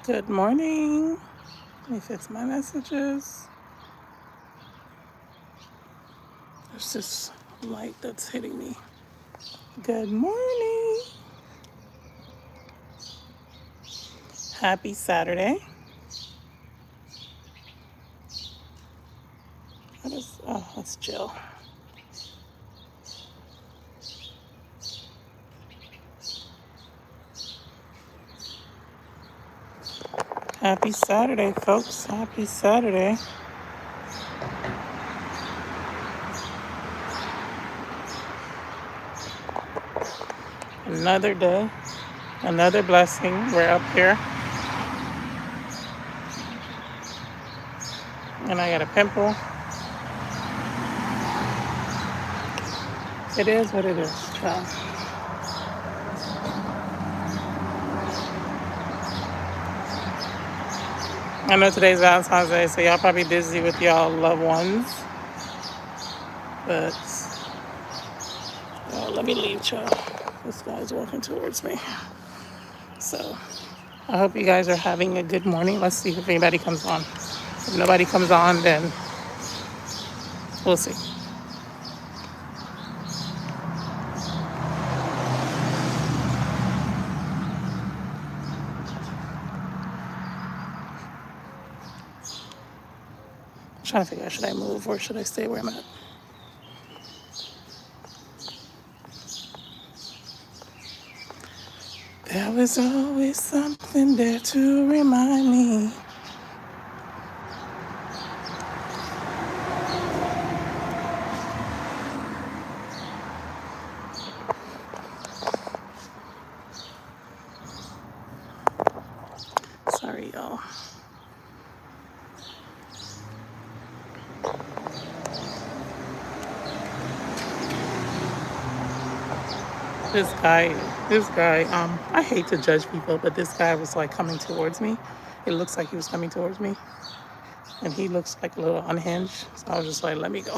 Good morning. Let me fix my messages. There's this light that's hitting me. Good morning. Happy Saturday. That's Jill. Happy Saturday, folks. Happy Saturday. Another day, another blessing. We're up here. And I got a pimple. It is what it is. So, I know today's Valentine's Day, so y'all probably busy with y'all loved ones. But let me leave, y'all. This guy's walking towards me. So I hope you guys are having a good morning. Let's see if anybody comes on. If nobody comes on, then we'll see. I'm trying to figure out, should I move or should I stay where I'm at? There was always something there to remind me. Sorry, y'all. This guy, I hate to judge people, but this guy was like coming towards me. It looks like he was coming towards me. And he looks like a little unhinged. So I was just like, let me go.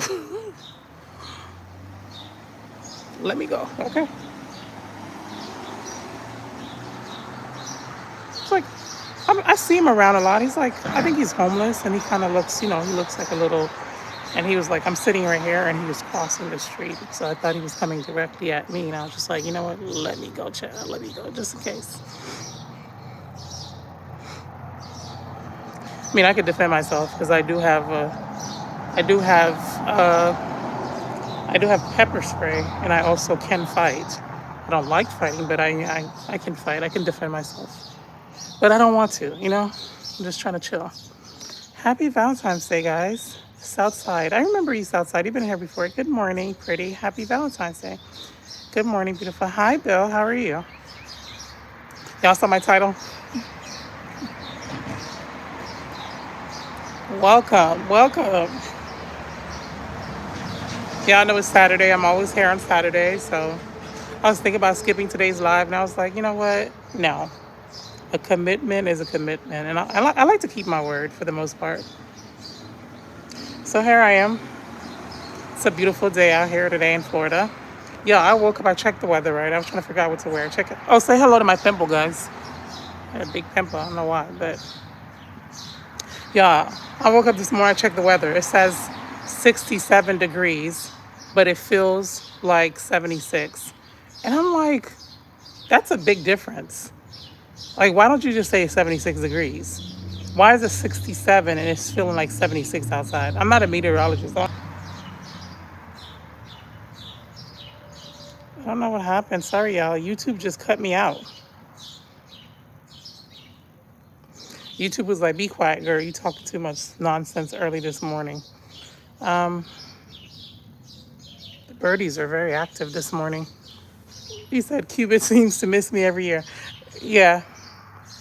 Let me go, okay? It's like, I see him around a lot. He's like, I think he's homeless and he kind of looks, he looks like a little, and he was like, I'm sitting right here and he was crossing the street. So I thought he was coming directly at me. And I was just like, you know what? Let me go, child. Let me go, just in case. I mean, I could defend myself because I do have pepper spray, and I also can fight. I don't like fighting, but I can fight. I can defend myself, but I don't want to. I'm just trying to chill. Happy Valentine's Day, guys. Southside. I remember you, Southside. You've been here before. Good morning, pretty. Happy Valentine's Day. Good morning, beautiful. Hi, Bill. How are you? Y'all saw my title? Welcome, welcome. Y'all know it's Saturday. I'm always here on Saturday, so I was thinking about skipping today's live, and I was like, you know what? No. A commitment is a commitment, and I like to keep my word for the most part. So here I am. It's a beautiful day out here today in Florida. Yeah, I woke up. I checked the weather, right? I was trying to figure out what to wear. Check it. Oh, say hello to my pimple, guys. I had a big pimple. I don't know why, but yeah, I woke up this morning. I checked the weather. It says 67 degrees, but it feels like 76. And I'm like, that's a big difference. Like, why don't you just say 76 degrees? Why is it 67 and it's feeling like 76 outside? I'm not a meteorologist. I don't know what happened. Sorry, y'all. YouTube just cut me out. YouTube was like, be quiet, girl. You talking too much nonsense early this morning. The birdies are very active this morning. He said Cupid seems to miss me every year. Yeah,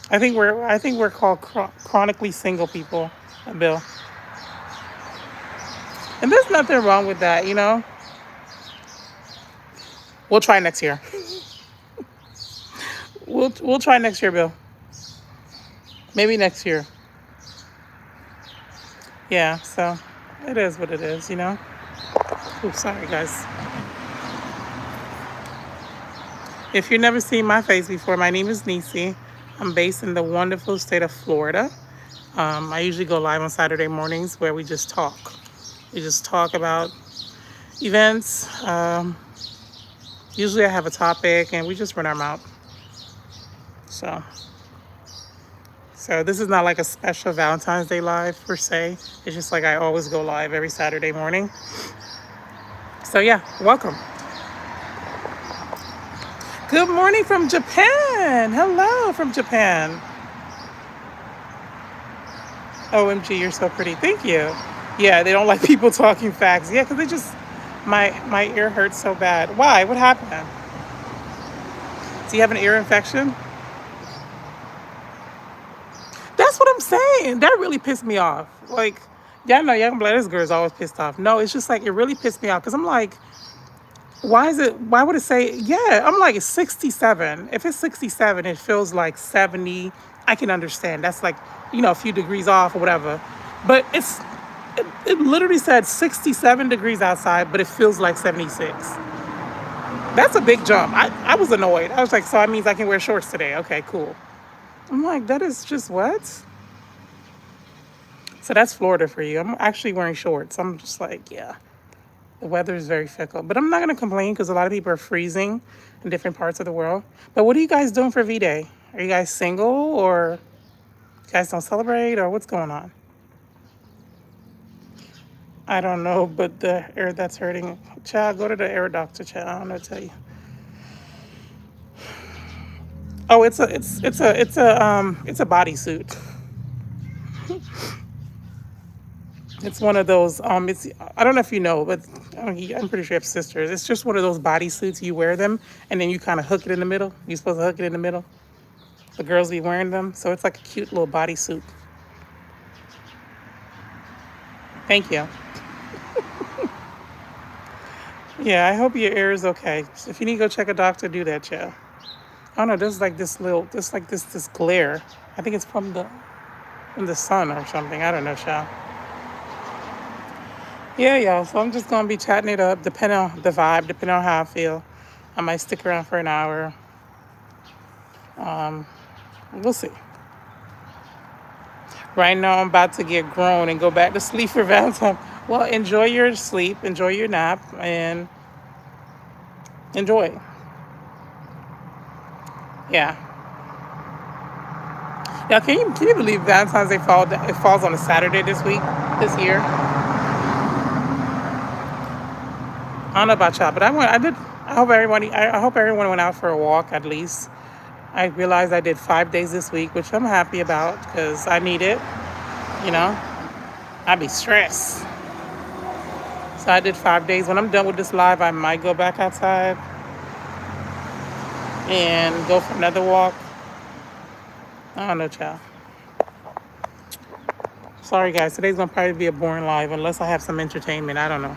I think we're called chronically single people, Bill. And there's nothing wrong with that, We'll try next year. We'll try next year, Bill. Maybe next year. Yeah, so it is what it is, Oh, sorry, guys. If you've never seen my face before, my name is Nisi. I'm based in the wonderful state of Florida. I usually go live on Saturday mornings where we just talk. We just talk about events. Usually I have a topic and we just run our mouth. So, so this is not like a special Valentine's Day live per se. It's just like I always go live every Saturday morning. So yeah, welcome. Good morning from Japan. Hello from Japan. OMG, you're so pretty. Thank you. Yeah, they don't like people talking facts. Yeah, because they just, my ear hurts so bad. Why? What happened? Do you have an ear infection? That's what I'm saying. That really pissed me off. Like, yeah, I know, young black this girl's always pissed off. No, it's just like, it really pissed me off because I'm like, why would it say, yeah, I'm like, it's 67. If it's 67, it feels like 70. I can understand. That's like, a few degrees off or whatever. But it literally said 67 degrees outside, but it feels like 76. That's a big jump. I was annoyed. I was like, so that means I can wear shorts today. Okay, cool. I'm like, that is just what? So that's Florida for you. I'm actually wearing shorts. I'm just like, yeah, the weather is very fickle. But I'm not going to complain because a lot of people are freezing in different parts of the world. But what are you guys doing for V-Day? Are you guys single or you guys don't celebrate or what's going on? I don't know, but the ear that's hurting. Child, go to the ear doctor, child. I don't know what to tell you. Oh, it's a bodysuit. It's one of those. It's I don't know if you know, but I'm pretty sure you have sisters. It's just one of those bodysuits. You wear them, and then you kind of hook it in the middle. You're supposed to hook it in the middle. The girls be wearing them, so it's like a cute little bodysuit. Thank you. Yeah, I hope your ear is okay. If you need to go check a doctor, do that, yeah. I don't know. There's like this glare. I think it's from the sun or something. I don't know, child. Yeah, yeah. So I'm just gonna be chatting it up, depending on the vibe, depending on how I feel. I might stick around for an hour. We'll see. Right now, I'm about to get grown and go back to sleep for Valentine's. Well, enjoy your sleep, enjoy your nap, and enjoy. Yeah. Yeah. Can you believe Valentine's Day it falls on a Saturday this year? I don't know about y'all, but I did. I hope everyone went out for a walk at least. I realized I did 5 days this week, which I'm happy about because I need it. You know, I'd be stressed. So I did 5 days. When I'm done with this live, I might go back outside and go for another walk. I don't know, child. Sorry, guys. Today's gonna probably be a boring live unless I have some entertainment. I don't know.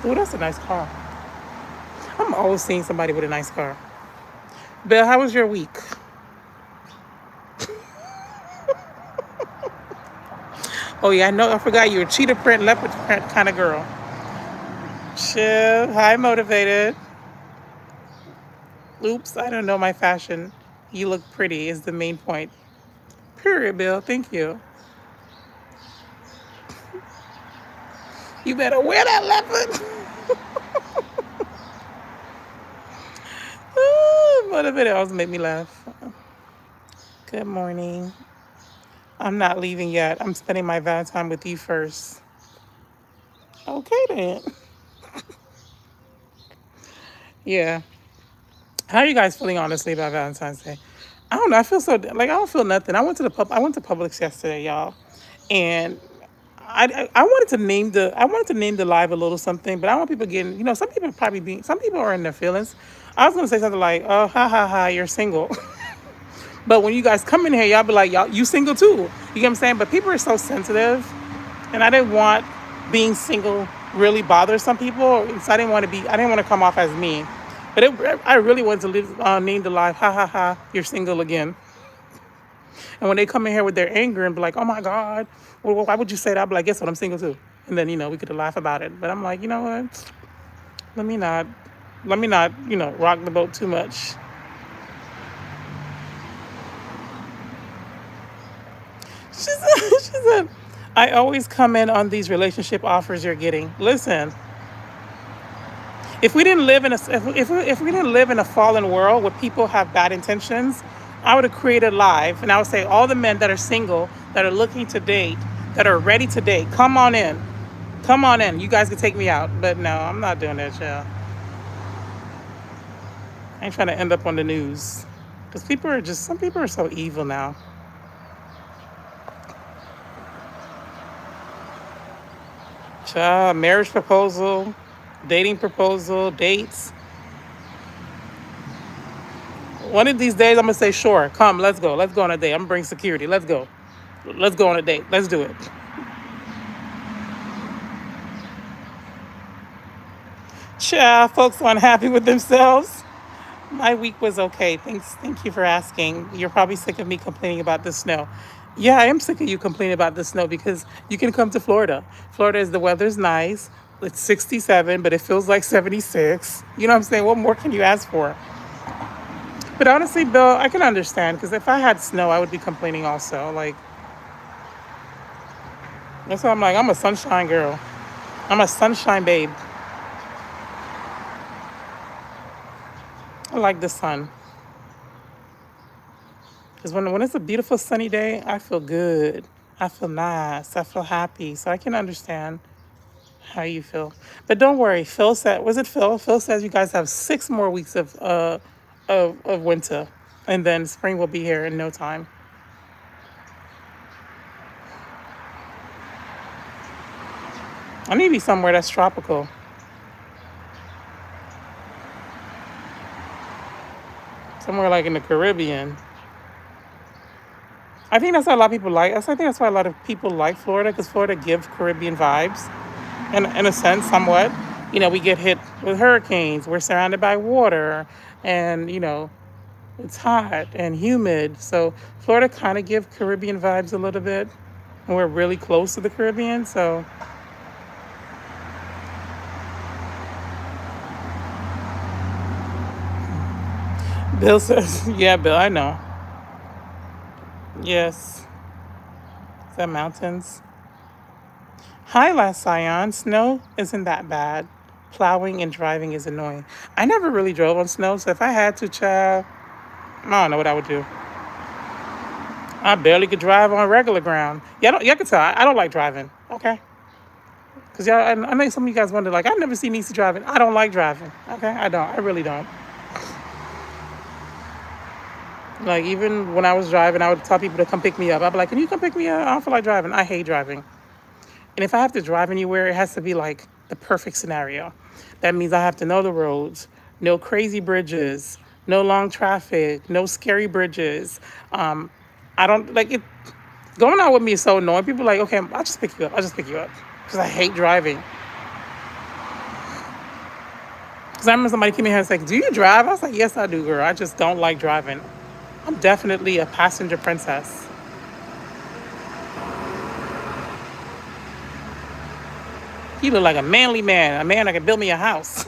Ooh, that's a nice car. I'm always seeing somebody with a nice car. Bill, how was your week? Oh yeah, I know. I forgot you're a cheetah print, leopard print kind of girl. Chill. Hi, motivated. Oops, I don't know my fashion. You look pretty is the main point. Period, Bill. Thank you. You better wear that leopard. Motivated always make me laugh. Good morning. I'm not leaving yet. I'm spending my Valentine with you first. Okay then. Yeah. How are you guys feeling honestly about Valentine's Day? I don't know. I feel so like I don't feel nothing. I went to Publix yesterday, y'all, and I wanted to name the live a little something, but I want people getting some people are in their feelings. I was gonna say something like, oh ha ha ha, you're single. But when you guys come in here, y'all be like, y'all, you single too. You get what I'm saying? But people are so sensitive, and I didn't want being single really bother some people. So I didn't want to come off as mean. But I really wanted to name the live, ha ha ha, you're single again. And when they come in here with their anger and be like, oh my God, well, why would you say that? I'll be like, guess what? I'm single too. And then, we could laugh about it. But I'm like, you know what? Let me not, rock the boat too much. She said, I always come in on these relationship offers you're getting. Listen, if we didn't live in a if we didn't live in a fallen world where people have bad intentions, I would have created live, and I would say all the men that are single, that are looking to date, that are ready to date, come on in, come on in. You guys can take me out, but no, I'm not doing that, yeah. I ain't trying to end up on the news, because some people are so evil now. Child, marriage proposal, dating proposal, dates. One of these days, I'm gonna say, sure, come, let's go. Let's go on a date. I'm gonna bring security. Let's go. Let's go on a date. Let's do it. Child, folks are unhappy with themselves. My week was okay. Thank you for asking. You're probably sick of me complaining about the snow. Yeah, I am sick of you complaining about the snow because you can come to Florida. Florida is the weather's nice. It's 67, but it feels like 76. You know what I'm saying? What more can you ask for? But honestly, Bill, I can understand because if I had snow, I would be complaining also. Like, that's why I'm like, I'm a sunshine girl. I'm a sunshine babe. I like the sun. Because when it's a beautiful sunny day, I feel good. I feel nice. I feel happy. So I can understand how you feel. But don't worry. Phil said, was it Phil? Phil says you guys have 6 more weeks of winter. And then spring will be here in no time. I need to be somewhere that's tropical. Somewhere like in the Caribbean. I think that's why a lot of people like. I think that's why a lot of people like Florida because Florida gives Caribbean vibes, in a sense, somewhat. We get hit with hurricanes. We're surrounded by water, and it's hot and humid. So Florida kind of gives Caribbean vibes a little bit, and we're really close to the Caribbean. So Bill says, "Yeah, Bill, I know. Yes, is that mountains?" Hi, last Scion. Snow isn't that bad. Plowing and driving is annoying. I never really drove on snow, so if I had to, child, I don't know what I would do. I barely could drive on regular ground. Yeah, y'all can tell. I don't like driving. Okay, because y'all, I know some of you guys wonder, like, I never see Nisi driving. I don't like driving. Okay, I don't. I really don't. Like even when I was driving, I would tell people to come pick me up. I'd be like, "Can you come pick me up? I don't feel like driving. I hate driving." And if I have to drive anywhere, it has to be like the perfect scenario. That means I have to know the roads, no crazy bridges, no long traffic, no scary bridges. Um, I don't like it. Going out with me is so annoying. People are like, okay, I'll just pick you up. I'll just pick you up because I hate driving. Because I remember somebody came in here and said, "Do you drive?" I was like, "Yes, I do, girl. I just don't like driving. I'm definitely a passenger princess." You look like a manly man, a man that can build me a house.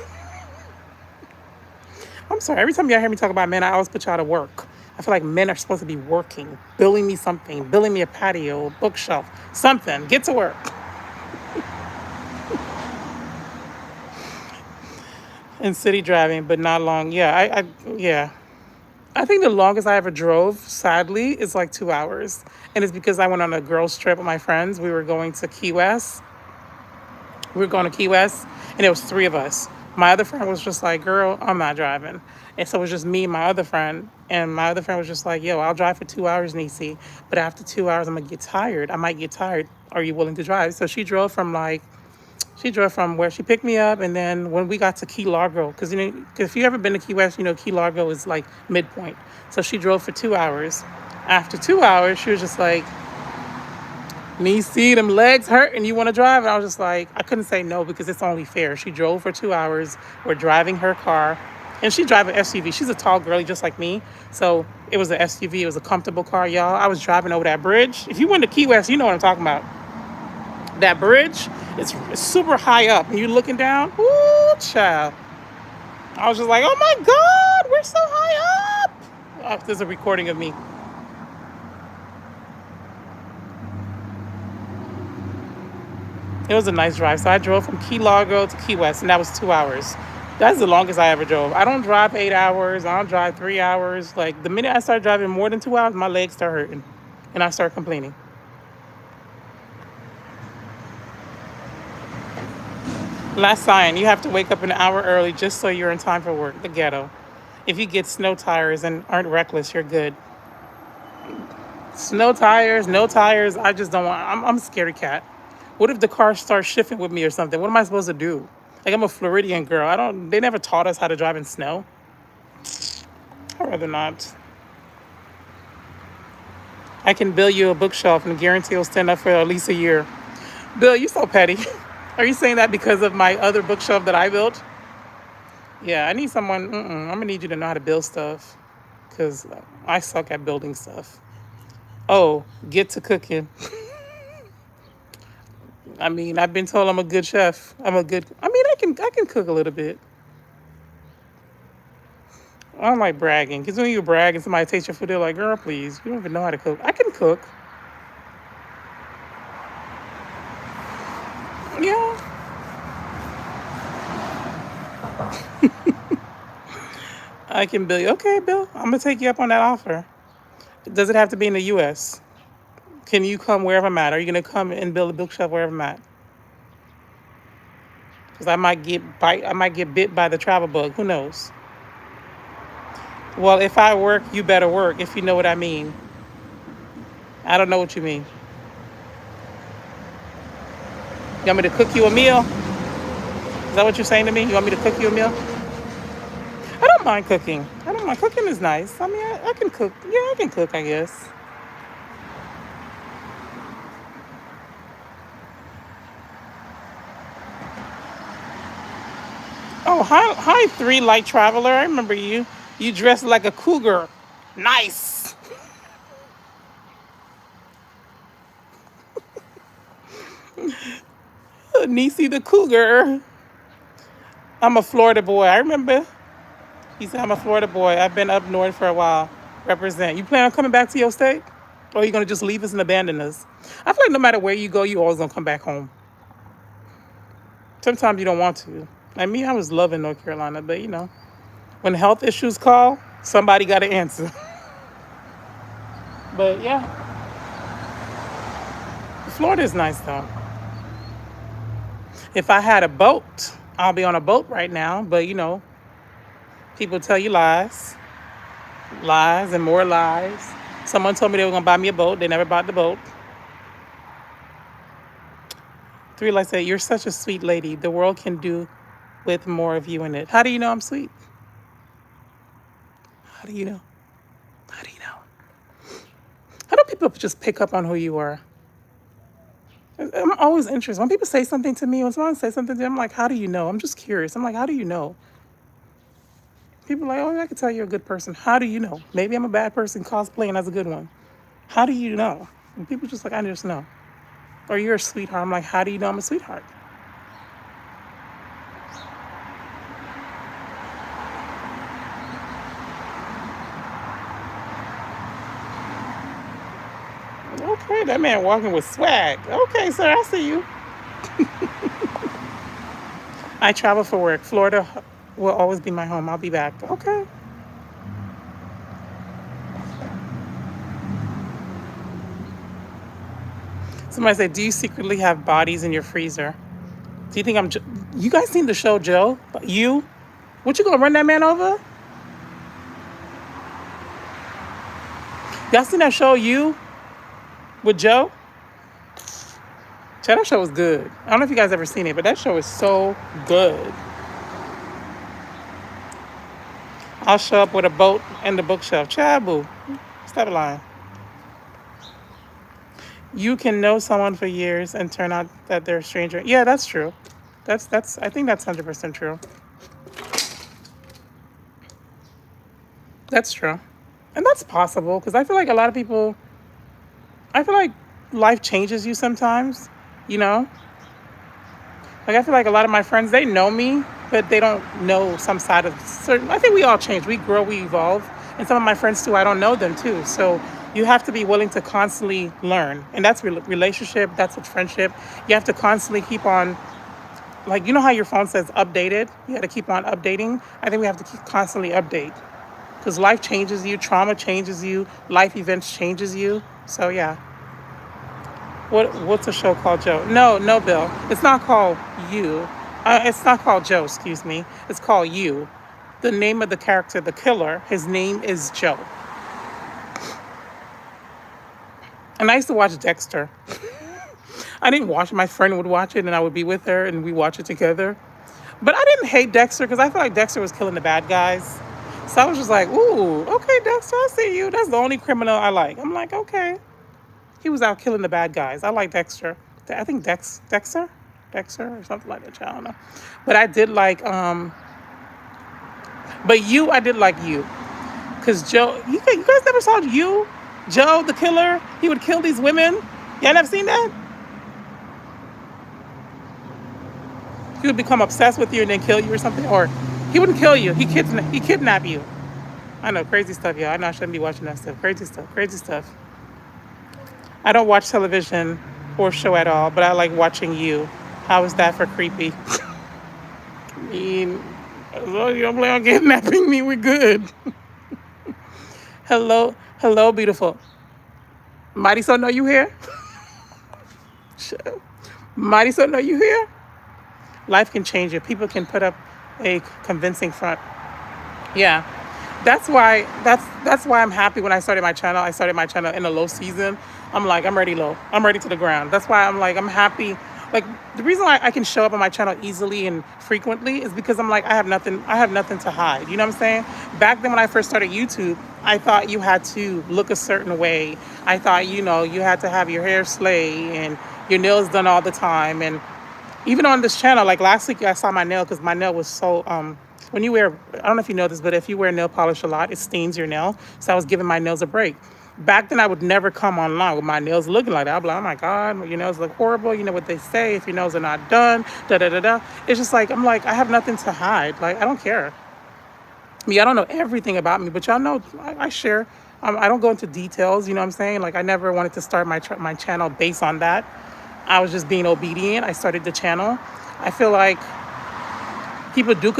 I'm sorry. Every time y'all hear me talk about men, I always put y'all to work. I feel like men are supposed to be working, building me something, building me a patio, a bookshelf, something. Get to work. And city driving, but not long. Yeah, yeah. I think the longest I ever drove, sadly, is like 2 hours. And it's because I went on a girls' trip with my friends. We were going to Key West. We were going to Key West, and it was 3 of us. My other friend was just like, "Girl, I'm not driving." And so it was just me and my other friend. And my other friend was just like, "Yo, I'll drive for 2 hours, Nisi. But after 2 hours, I'm going to get tired. I might get tired. Are you willing to drive?" So she drove from where she picked me up. And then when we got to Key Largo, because, if you've ever been to Key West, Key Largo is like midpoint. So she drove for 2 hours. After 2 hours, she was just like, "Me see them legs hurt and you want to drive?" And I was just like, I couldn't say no because it's only fair. She drove for 2 hours. We're driving her car. And she drives an SUV. She's a tall girlie just like me. So it was an SUV. It was a comfortable car, y'all. I was driving over that bridge. If you went to Key West, you know what I'm talking about. That bridge, it's super high up. And you're looking down. Ooh, child. I was just like, oh my God, we're so high up. Oh, there's a recording of me. It was a nice drive. So I drove from Key Largo to Key West, and that was 2 hours. That's the longest I ever drove. I don't drive 8 hours. I don't drive 3 hours. Like the minute I start driving more than 2 hours, my legs start hurting, and I start complaining. Last sign, you have to wake up an hour early just so you're in time for work. The ghetto. If you get snow tires and aren't reckless, you're good. Snow tires, no tires. I just don't want. I'm a scaredy cat. What if the car starts shifting with me or something? What am I supposed to do? Like I'm a Floridian girl. I don't. They never taught us how to drive in snow. I'd rather not. I can build you a bookshelf and guarantee it'll stand up for at least a year. Bill, you so petty. Are you saying that because of my other bookshelf that I built? Yeah, I need someone. I'm gonna need you to know how to build stuff, cause I suck at building stuff. Oh, get to cooking. I mean, I've been told I'm a good chef. I'm a good. I mean, I can cook a little bit. I don't like bragging, cause when you brag and somebody takes your food, they're like, "Girl, please, you don't even know how to cook." I can cook. Yeah, I can build. Okay, Bill, I'm gonna take you up on that offer. Does it have to be in the U.S.? Can you come wherever I'm at? Are you gonna come and build a bookshelf wherever I'm at? Because I might get bit by the travel bug. Who knows? Well, if I work, you better work. If you know what I mean. I don't know what you mean. You want me to cook you a meal? Is that what you're saying to me? You want me to cook you a meal? I don't mind cooking. I don't mind cooking is nice. I mean, I can cook. Yeah, I can cook. I guess. Oh, hi, three light traveler. I remember you. You dressed like a cougar. Nice. Niecy the cougar. I'm a Florida boy. I remember. He said, I'm a Florida boy. I've been up north for a while. Represent. You plan on coming back to your state? Or are you going to just leave us and abandon us? I feel like no matter where you go, you always going to come back home. Sometimes you don't want to. Like me, I was loving North Carolina, but when health issues call, somebody got to answer. But yeah, Florida is nice though. If I had a boat, I'll be on a boat right now. But people tell you lies, lies, and more lies. Someone told me they were gonna buy me a boat. They never bought the boat. Three, like I said, you're such a sweet lady. The world can do with more of you in it. How do you know I'm sweet? How do you know? How do you know? How do people just pick up on who you are? I'm always interested. When people say something to me, when someone says something to me, I'm like, how do you know? I'm just curious. I'm like, how do you know? People are like, oh, I can tell you're a good person. How do you know? Maybe I'm a bad person cosplaying as a good one. How do you know? And people just like, I just know. Or you're a sweetheart. I'm like, how do you know I'm a sweetheart? Okay, that man walking with swag. Okay, sir, I see you. I travel for work. Florida will always be my home. I'll be back. Okay. Somebody said, do you secretly have bodies in your freezer? Do you think you guys seen the show, Joe? You? What, you gonna run that man over? Y'all seen that show, You? With Joe? Chad, that show was good. I don't know if you guys ever seen it, but that show is so good. I'll show up with a boat and the bookshelf. Chad, boo. Stop lying. You can know someone for years and turn out that they're a stranger. Yeah, that's true. That's I think that's 100% true. That's true. And that's possible because I feel like a lot of people, I feel like life changes you sometimes, you know? Like I feel like a lot of my friends, they know me, but they don't know some side of certain. I think we all change. We grow, we evolve. And some of my friends too, I don't know them too. So You have to be willing to constantly learn. And that's relationship, that's with friendship. You have to constantly keep on, like, you know how your phone says updated? You have to keep on updating. I think we have to keep constantly update because life changes you, trauma changes you, life events changes you. So yeah. What's a show called Joe? No, no, Bill. It's not called You. It's not called Joe. Excuse me. It's called You. The name of the character, the killer, his name is Joe. And I used to watch Dexter. I didn't watch it. My friend would watch it, and I would be with her, and we watch it together. But I didn't hate Dexter because I feel like Dexter was killing the bad guys. So I was just like, ooh, okay, Dexter, I see you. That's the only criminal I like. I'm like, okay. He was out killing the bad guys. I like Dexter. I think Dexter or something like that. I don't know. But I did like but you I did like you because Joe. You guys never saw you, Joe the killer. He would kill these women. Y'all never seen that? He would become obsessed with you and then kill you or something, or he wouldn't kill you. He kidnap you. I know, crazy stuff, y'all. I know I shouldn't be watching that stuff. Crazy stuff. Crazy stuff. I don't watch television or show at all, but I like watching you. How is that for creepy? I mean, as long as you don't plan on kidnapping me, we're good. Hello, hello, beautiful. Mighty so know you here? Mighty so know you here? Life can change you. People can put up a convincing front. Yeah. That's why I'm happy when I started my channel. I started my channel in a low season. I'm like, I'm ready low. I'm ready to the ground. That's why I'm like, I'm happy. Like the reason why I can show up on my channel easily and frequently is because I'm like, I have nothing to hide. You know what I'm saying? Back then when I first started YouTube, I thought you had to look a certain way. I thought, you had to have your hair slay and your nails done all the time. And even on this channel, like last week I saw my nail because my nail was so when you wear, I don't know if you know this, but if you wear nail polish a lot, it stains your nail. So I was giving my nails a break. Back then I would never come online with my nails looking like that. I'd be like, oh my God, your nails look horrible. You know what they say, if your nails are not done, da da da da. It's just like, I'm like, I have nothing to hide. Like, I don't care. I mean, I don't know everything about me, but y'all know I share. I don't go into details, you know what I'm saying? Like, I never wanted to start my channel based on that. I was just being obedient. I started the channel. I feel like people do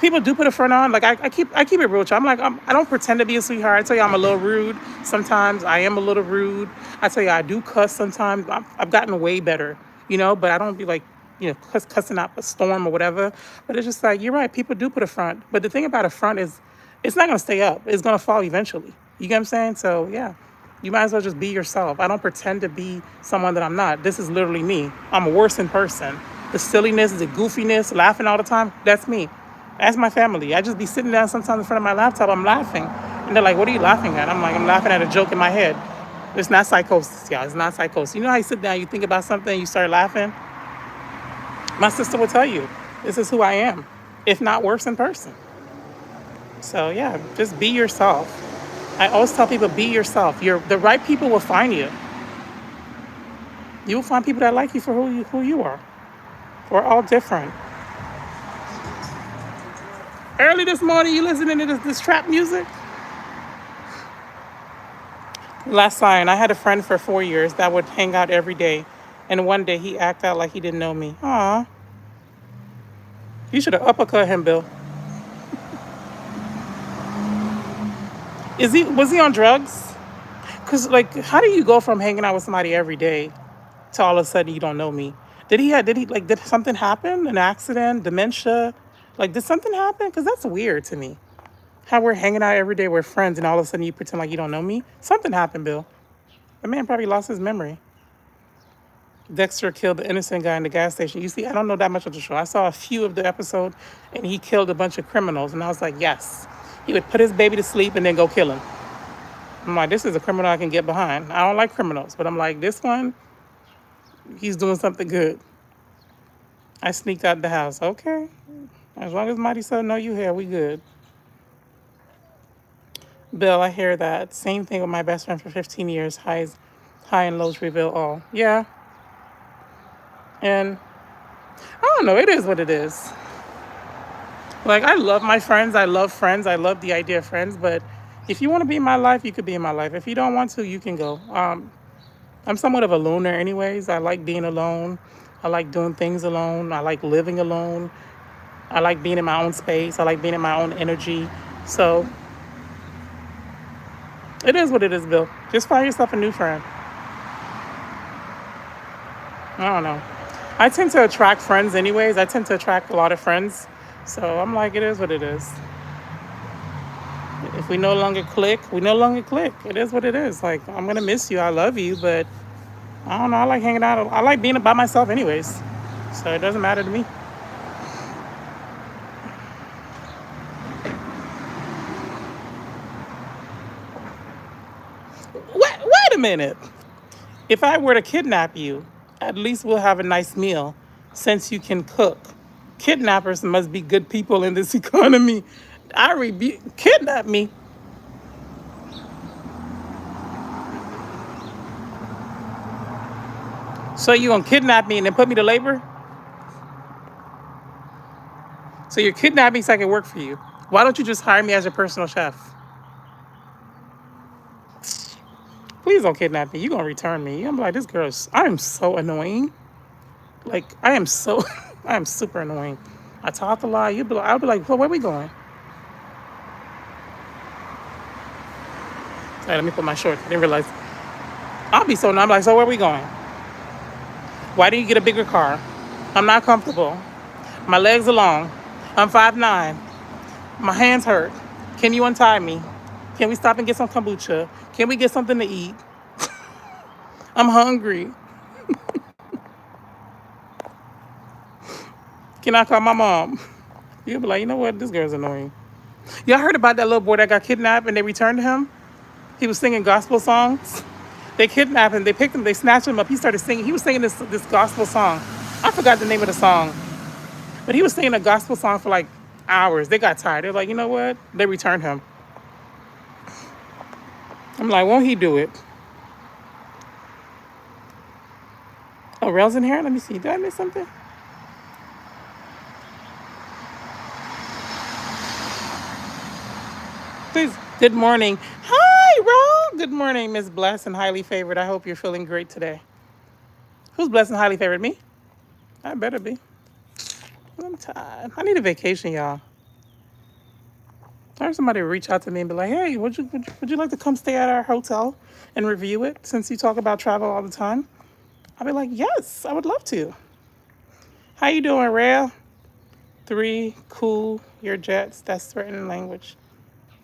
people do put a front on. Like I keep it real. I'm like I don't pretend to be a sweetheart. I tell you I'm a little rude sometimes. I am a little rude. I tell you I do cuss sometimes. I've gotten way better, but I don't be like cussing out a storm or whatever. But it's just like you're right. People do put a front. But the thing about a front is it's not gonna stay up. It's gonna fall eventually. You get what I'm saying? So yeah. You might as well just be yourself. I don't pretend to be someone that I'm not. This is literally me. I'm worse in person. The silliness, the goofiness, laughing all the time, that's me. That's my family. I just be sitting down sometimes in front of my laptop, I'm laughing. And they're like, what are you laughing at? I'm like, I'm laughing at a joke in my head. It's not psychosis, y'all. It's not psychosis. You know how you sit down, you think about something, you start laughing? My sister will tell you, this is who I am, if not worse in person. So yeah, just be yourself. I always tell people, be yourself. The right people will find you. You will find people that like you for who you are. We're all different. Early this morning, you listening to this trap music? Last sign, I had a friend for 4 years that would hang out every day. And one day he acted out like he didn't know me. Aw. You should have uppercut him, Bill. Was he on drugs? Cause like, how do you go from hanging out with somebody every day to all of a sudden you don't know me? Did something happen? An accident, dementia? Like, did something happen? Cause that's weird to me. How we're hanging out every day, we're friends, and all of a sudden you pretend like you don't know me? Something happened, Bill. The man probably lost his memory. Dexter killed the innocent guy in the gas station. You see, I don't know that much of the show. I saw a few of the episode, and he killed a bunch of criminals, and I was like, yes. He would put his baby to sleep and then go kill him. I'm like, this is a criminal I can get behind. I don't like criminals, but I'm like, this one, he's doing something good. I sneaked out the house. Okay. As long as Mighty Son know you here, we good. Bill, I hear that. Same thing with my best friend for 15 years. High and lows reveal all. Yeah. And I don't know. It is what it is. Like, I love my friends. I love friends. I love the idea of friends. But If you want to be in my life, you could be in my life. If you don't want to, you can go. I'm somewhat of a loner, anyways. I like being alone. I like doing things alone. I like living alone. I like being in my own space. I like being in my own energy. So it is what it is, Bill. Just find yourself a new friend. I don't know. I tend to attract friends, anyways. I tend to attract a lot of friends. So I'm like, it is what it is. If we no longer click, we no longer click. It is what it is. Like, I'm going to miss you. I love you, but I don't know. I like hanging out. I like being by myself, anyways. So it doesn't matter to me. Wait a minute. If I were to kidnap you, at least we'll have a nice meal since you can cook. Kidnappers must be good people in this economy. I rebuke, kidnap me. So you gonna kidnap me and then put me to labor? So you're kidnapping so I can work for you. Why don't you just hire me as your personal chef? Please don't kidnap me. You're gonna return me. I'm like, this girl's, I am so annoying. Like, I am so, I am super annoying. I talk a lot. I'll be like, well, where we going? Hey, let me put my shorts. I didn't realize. I'll be so annoying. I'm like, so where we going? Why didn't you get a bigger car? I'm not comfortable. My legs are long. I'm 5'9". My hands hurt. Can you untie me? Can we stop and get some kombucha? Can we get something to eat? I'm hungry. Can I call my mom? You'll be like, you know what? This girl's annoying. Y'all heard about that little boy that got kidnapped and they returned him? He was singing gospel songs. They kidnapped him. They picked him. They snatched him up. He started singing. He was singing this gospel song. I forgot the name of the song. But he was singing a gospel song for like hours. They got tired. They're like, you know what? They returned him. I'm like, won't he do it? Oh, Rel's in here? Let me see. Did I miss something? Please. Good morning. Hi, Rel. Good morning, Miss Blessed and highly favored. I hope you're feeling great today. Who's blessed and highly favored? Me? I better be. I'm tired. I need a vacation, y'all. I heard somebody reach out to me and be like, hey, would you like to come stay at our hotel and review it since you talk about travel all the time? I'll be like, yes, I would love to. How you doing, Rhea? 3, cool, your jets. That's threatening language.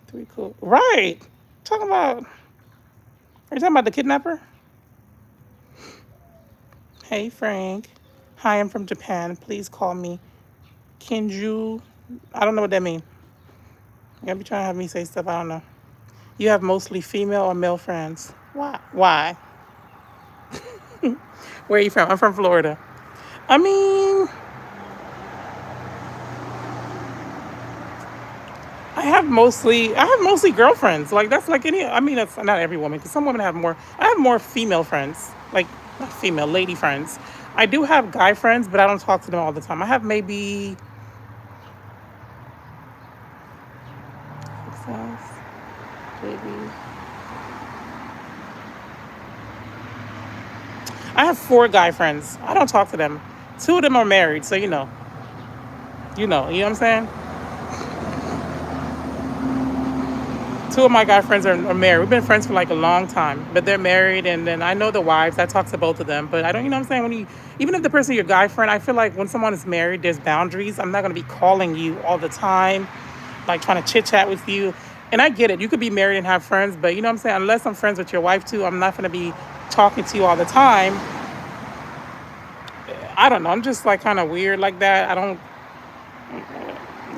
3, cool. Right. Talking about, are you talking about the kidnapper? Hey, Frank. Hi, I'm from Japan. Please call me Kinju. I don't know what that means. You're gonna be trying to have me say stuff I don't know. You have mostly female or male friends. Why? Why? Where are you from? I'm from Florida. I mean, I have mostly girlfriends. Like that's like any. I mean, that's not every woman because some women have more. I have more female friends, like not female lady friends. I do have guy friends, but I don't talk to them all the time. I have maybe maybe I have 4 guy friends. I don't talk to them. 2 of them are married, so you know what I'm saying? 2 of my guy friends are married. We've been friends for like a long time, but they're married, and then I know the wives. I talk to both of them, but I don't, you know what I'm saying? Even if the person your guy friend, I feel like when someone is married, there's boundaries. I'm not gonna be calling you all the time, like trying to chit chat with you. And I get it. You could be married and have friends, but you know what I'm saying? Unless I'm friends with your wife too, I'm not gonna be talking to you all the time. I don't know. I'm just like kind of weird like that. I don't,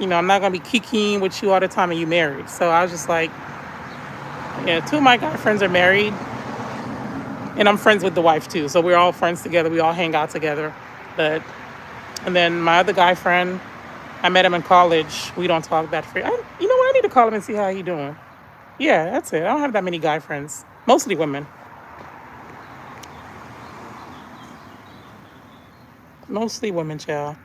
I'm not gonna be kikiing with you all the time, and you married. So I was just like, yeah, 2 of my guy friends are married, and I'm friends with the wife too. So we're all friends together. We all hang out together. But and then my other guy friend, I met him in college. We don't talk that free. You know what? I need to call him and see how he doing. Yeah, that's it. I don't have that many guy friends. Mostly women. Mostly women, child.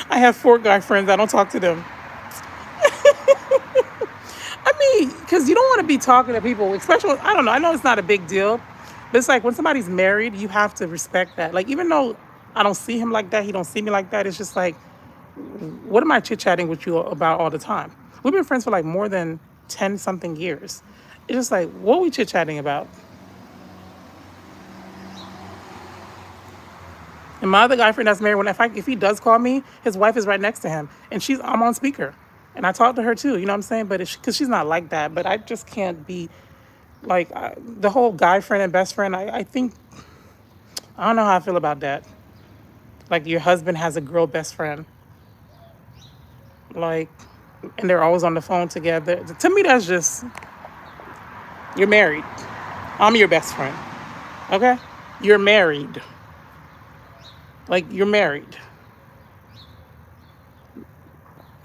I have 4 guy friends. I don't talk to them. because you don't want to be talking to people, especially, I don't know, I know it's not a big deal, but it's like when somebody's married, you have to respect that. Like, even though I don't see him like that, he don't see me like that, it's just like, what am I chit-chatting with you about all the time? We've been friends for like more than 10 something years. It's just like, what are we chit-chatting about? And my other guy friend that's married, if he does call me, his wife is right next to him, and I'm on speaker, and I talk to her too. You know what I'm saying? But it's because she's not like that. But I just can't be like the whole guy friend and best friend. I think I don't know how I feel about that. Like your husband has a girl best friend, like, and they're always on the phone together. To me, that's just you're married. I'm your best friend. Okay, you're married. Like you're married.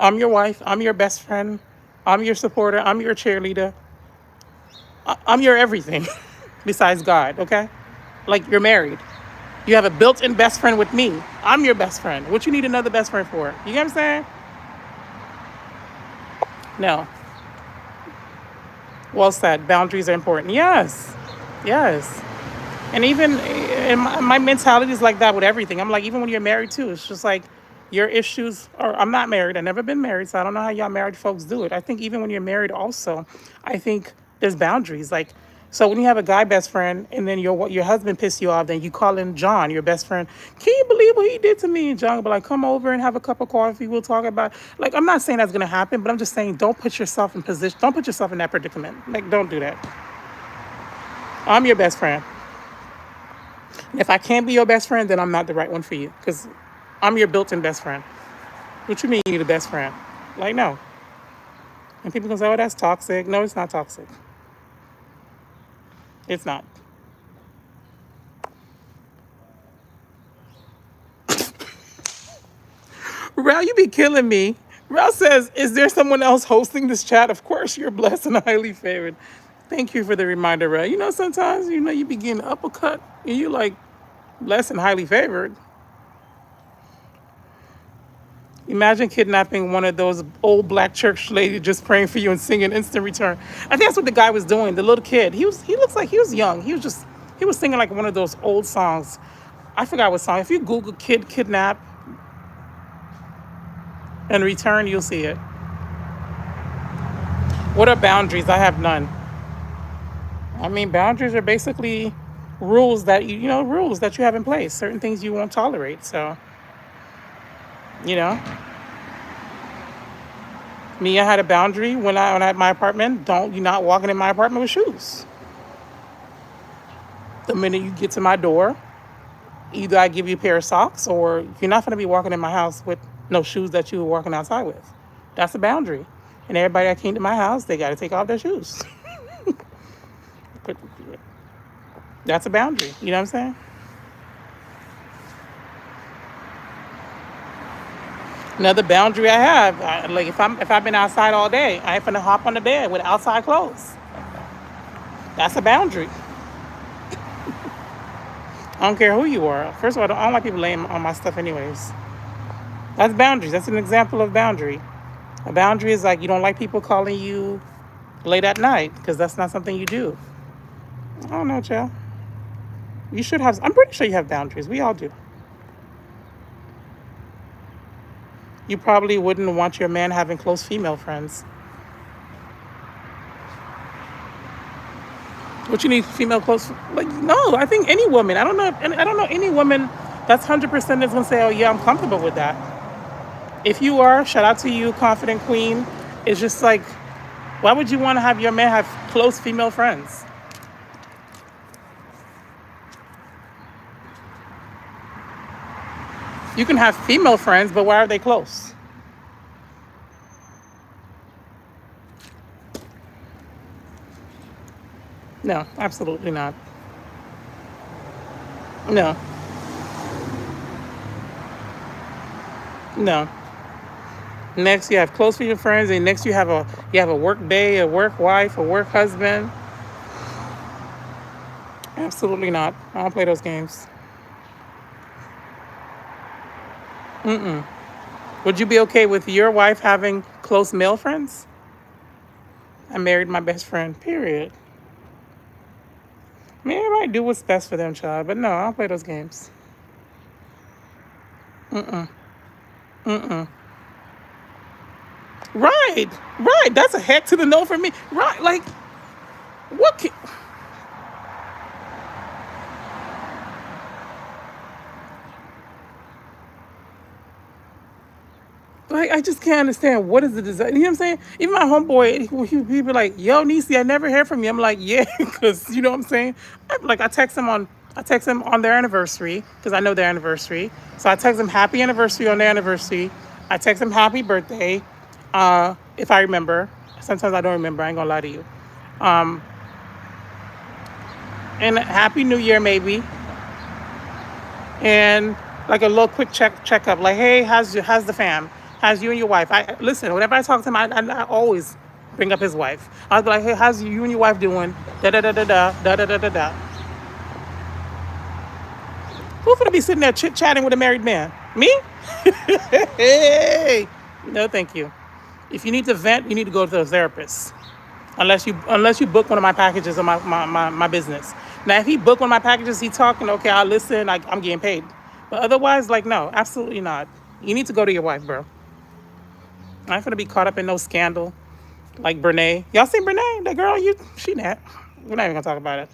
I'm your wife. I'm your best friend. I'm your supporter. I'm your cheerleader. I'm your everything besides God, okay? Like you're married. You have a built-in best friend with me. I'm your best friend. What you need another best friend for? You get what I'm saying? No. Well said. Boundaries are important. Yes. Yes. And even and my mentality is like that with everything. I'm like, even when you're married too, it's just like your issues, or I'm not married. I've never been married, so I don't know how y'all married folks do it. I think even when you're married also, I think there's boundaries. Like, so when you have a guy best friend and then your husband pisses you off, then you call in John, your best friend. Can you believe what he did to me? And John will be like, come over and have a cup of coffee. We'll talk about, like, I'm not saying that's gonna happen, but I'm just saying don't put yourself in position, don't put yourself in that predicament. Like, don't do that. I'm your best friend. If I can't be your best friend, then I'm not the right one for you because I'm your built-in best friend. What you mean you the best friend? Like, no. And people can say, oh, that's toxic. No, it's not toxic. It's not. Ralph, you be killing me. Ralph says, is there someone else hosting this chat? Of course, you're blessed and highly favored. Thank you for the reminder, Ralph. You know, sometimes, you be getting uppercut and you like blessed and highly favored. Imagine kidnapping one of those old black church ladies just praying for you and singing instant return. I think that's what the guy was doing. The little kid. He looks like he was young. He was singing like one of those old songs. I forgot what song. If you Google kid kidnap and return, you'll see it. What are boundaries? I have none. I mean, boundaries are basically rules that rules that you have in place. Certain things you won't tolerate. So, you know. Me, I had a boundary when I had my apartment. You're not walking in my apartment with shoes. The minute you get to my door, either I give you a pair of socks or you're not going to be walking in my house with no shoes that you were walking outside with. That's a boundary. And everybody that came to my house, they got to take off their shoes. But that's a boundary. You know what I'm saying? Another boundary I have, like if I've been outside all day, I ain't finna hop on the bed with outside clothes. That's a boundary. I don't care who you are. First of all, I don't like people laying on my stuff anyways. That's boundaries. That's an example of boundary. A boundary is like you don't like people calling you late at night because that's not something you do. I don't know, child. You should have. I'm pretty sure you have boundaries. We all do. You probably wouldn't want your man having close female friends. What you need female close? Like no, I think any woman. I don't know any woman that's 100% is gonna say, oh yeah, I'm comfortable with that. If you are, shout out to you, confident queen. It's just like, why would you want to have your man have close female friends? You can have female friends, but why are they close? No, absolutely not. No, no. Next, you have close female friends, and next you have a work day, a work wife, a work husband. Absolutely not. I don't play those games. Would you be okay with your wife having close male friends? I married my best friend. Period. I mean, everybody do what's best for them, child. But no, I don't play those games. Right, right. That's a heck to the no for me. Right, like what? Like I just can't understand what is the design. You know what I'm saying? Even my homeboy, he be like, "Yo, Niecy, I never heard from you." I'm like, "Yeah," because you know what I'm saying. Like I text him on their anniversary because I know their anniversary. So I text him happy anniversary on their anniversary. I text him happy birthday, if I remember. Sometimes I don't remember. I ain't gonna lie to you. Um, and happy New Year maybe, and like a little quick checkup, like, hey, how's the fam? How's you and your wife? I listen. Whenever I talk to him, I always bring up his wife. I'll be like, hey, how's you and your wife doing? Da da da da da da da da da da. Who's gonna be sitting there chit chatting with a married man? Me? Hey, no, thank you. If you need to vent, you need to go to a therapist. Unless you book one of my packages on my business. Now, if he booked one of my packages, he talking, okay, I'll listen, I'm getting paid. But otherwise, like, no, absolutely not. You need to go to your wife, bro. I ain't gonna be caught up in no scandal like Brene. Y'all seen Brene? That girl, she not. We're not even gonna talk about it.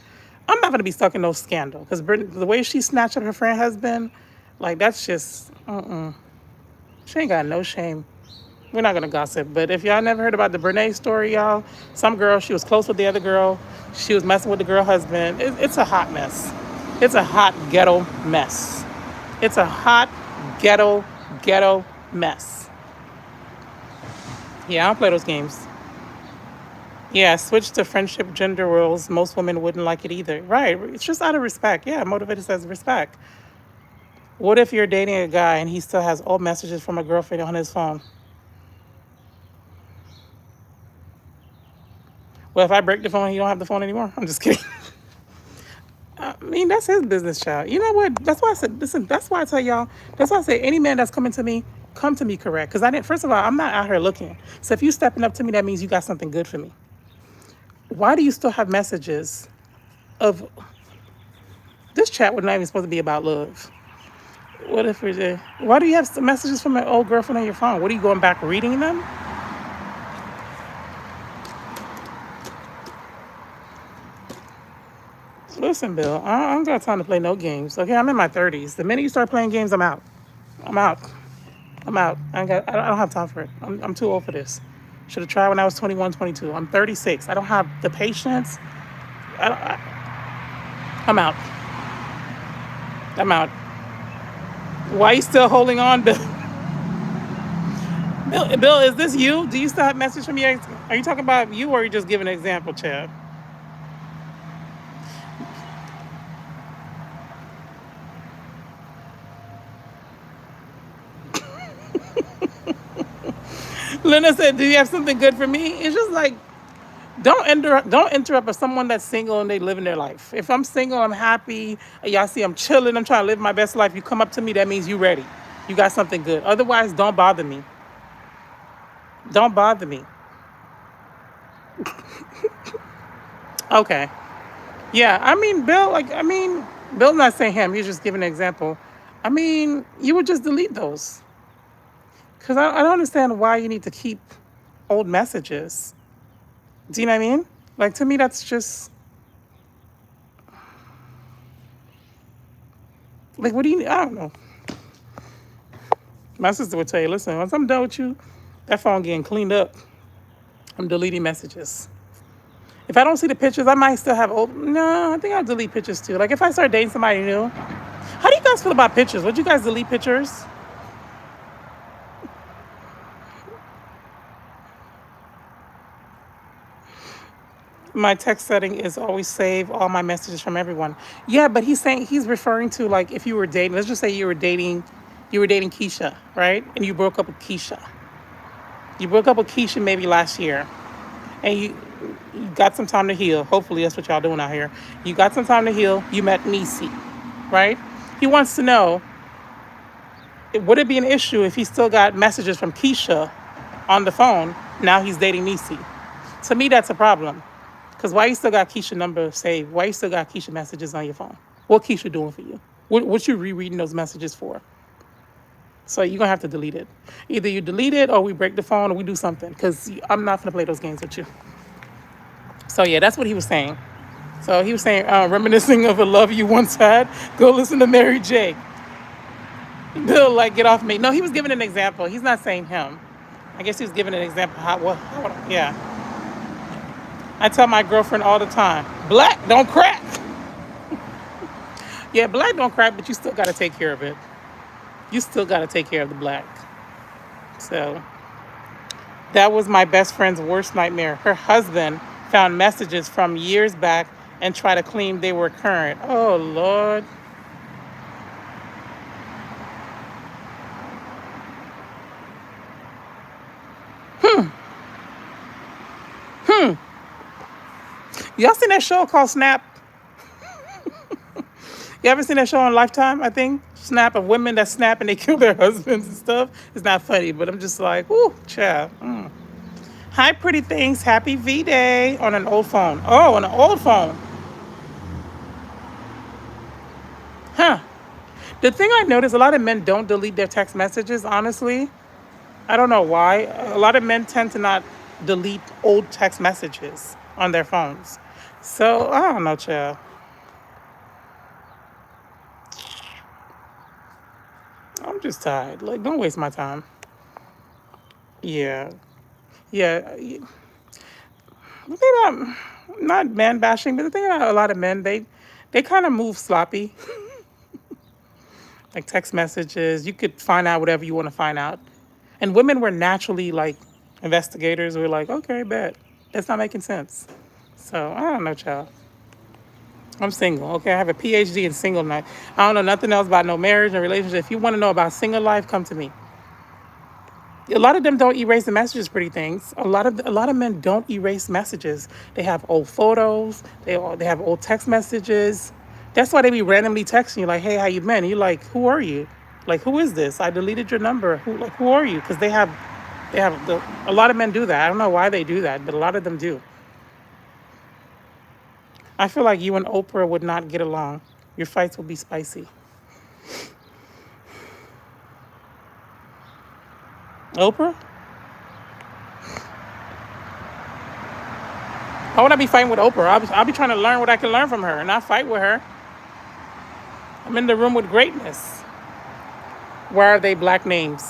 I'm not gonna be stuck in no scandal because the way she snatched up her friend husband, like that's just, she ain't got no shame. We're not gonna gossip, but if y'all never heard about the Brene story, y'all, some girl, she was close with the other girl. She was messing with the girl husband. It's a hot mess. It's a hot ghetto mess. It's a hot ghetto mess. Yeah, I don't play those games. Yeah, switch to friendship gender roles. Most women wouldn't like it either. Right. It's just out of respect. Yeah, motivated says respect. What if you're dating a guy and he still has old messages from a girlfriend on his phone? Well, if I break the phone, he don't have the phone anymore. I'm just kidding. I mean, that's his business, child. You know what? That's why I said, listen, that's why I tell y'all, that's why I say any man that's coming to me, come to me correct. Because I didn't, first of all, I'm not out here looking. So if you stepping up to me, that means you got something good for me. Why do you still have messages of this chat was not even supposed to be about love? What if we're there? Why do you have some messages from an old girlfriend on your phone? What are you going back reading them? Listen, Bill, I don't got time to play no games. Okay, I'm in my 30s. The minute you start playing games, I'm out. I'm out. I'm out. I don't have time for it. I'm too old for this. Should have tried when I was 21, 22. I'm 36. I don't have the patience. I'm out. I'm out. Why are you still holding on, Bill? Bill, is this you? Do you still have message from your ex? Are you talking about you or are you just giving an example, Chad? Lena said, do you have something good for me? It's just like, don't interrupt someone that's single and they living their life. If I'm single, I'm happy. Y'all see I'm chilling, I'm trying to live my best life. You come up to me, that means you ready. You got something good. Otherwise, don't bother me. Don't bother me. Okay. Yeah, I mean, Bill's not saying him. He's just giving an example. I mean, you would just delete those. Because I don't understand why you need to keep old messages. Do you know what I mean? Like, to me, that's just, like, what do you, I don't know. My sister would tell you, listen, once I'm done with you, that phone getting cleaned up. I'm deleting messages. If I don't see the pictures, I might still have old. No, I think I'll delete pictures too. Like if I start dating somebody new. How do you guys feel about pictures? Would you guys delete pictures? My text setting is always save all my messages from everyone. Yeah, but he's referring to like if you were dating, let's just say you were dating Keisha, right? And you broke up with Keisha. You broke up with Keisha maybe last year. And you got some time to heal. Hopefully that's what y'all doing out here. You got some time to heal. You met Nisi, right? He wants to know, would it be an issue if he still got messages from Keisha on the phone? Now he's dating Nisi. To me, that's a problem. Because why you still got Keisha number saved? Why you still got Keisha messages on your phone? What Keisha doing for you? What you rereading those messages for? So you're gonna have to delete it. Either you delete it or we break the phone or we do something. Because I'm not gonna play those games with you. So yeah, that's what he was saying. So he was saying, reminiscing of a love you once had. Go listen to Mary J. They'll like get off me. No, he was giving an example. He's not saying him. I guess he was giving an example. Yeah. I tell my girlfriend all the time, black don't crack. Yeah, black don't crack, but you still got to take care of it. You still got to take care of the black. So that was my best friend's worst nightmare. Her husband found messages from years back and tried to claim they were current. Oh, Lord. Y'all seen that show called Snap? You ever seen that show on Lifetime, I think? Snap, of women that snap and they kill their husbands and stuff. It's not funny, but I'm just like, ooh, child. Hi, pretty things. Happy V-Day on an old phone. Oh, on an old phone. Huh. The thing I noticed, a lot of men don't delete their text messages, honestly. I don't know why. A lot of men tend to not delete old text messages on their phones. So, I don't know, child. I'm just tired. Like, don't waste my time. Yeah. Yeah. The thing about, not man bashing, but the thing about a lot of men, they kind of move sloppy. Like text messages, you could find out whatever you want to find out. And women were naturally like investigators. We're like, okay, bet. That's not making sense. So, I don't know, child. I'm single. Okay, I have a PhD in single life. I don't know nothing else about no marriage and relationship. If you want to know about single life, come to me. A lot of them don't erase the messages, pretty things. A lot of men don't erase messages. They have old photos. They have old text messages. That's why they be randomly texting you like, "Hey, how you been?" And you're like, "Who are you? Like, who is this? I deleted your number. Who are you?" Because a lot of men do that. I don't know why they do that, but a lot of them do. I feel like you and Oprah would not get along. Your fights would be spicy. Oprah? Why would I be fighting with Oprah? I'll be trying to learn what I can learn from her and not fight with her. I'm in the room with greatness. Why are they black names?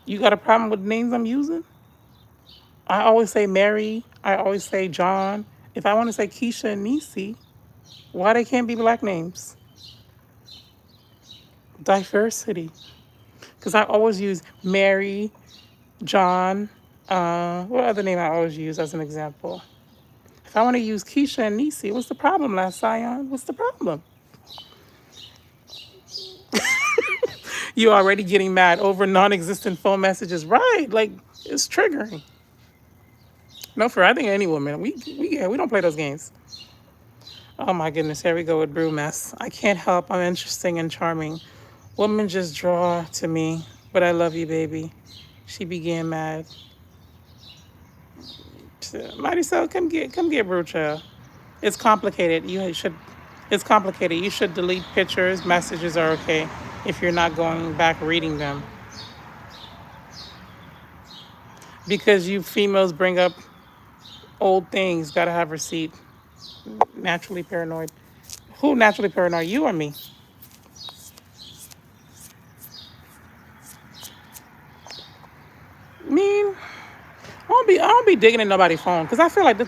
You got a problem with the names I'm using? I always say Mary. I always say John. If I want to say Keisha and Nisi, why they can't be black names? Diversity. Because I always use Mary, John. What other name I always use as an example? If I want to use Keisha and Nisi, what's the problem, Last Scion? What's the problem? You already getting mad over non-existent phone messages, right? Like, it's triggering. No, for I think any woman, we don't play those games. Oh my goodness, here we go with brew mess. I can't help. I'm interesting and charming. Women just draw to me, but I love you, baby. She began mad. Mighty so, come get brew, child. It's complicated. It's complicated. You should delete pictures. Messages are okay if you're not going back reading them. Because you females bring up old things. Gotta have receipt. Naturally paranoid. Who naturally paranoid? You or me? I mean, I don't be digging in nobody's phone because I feel like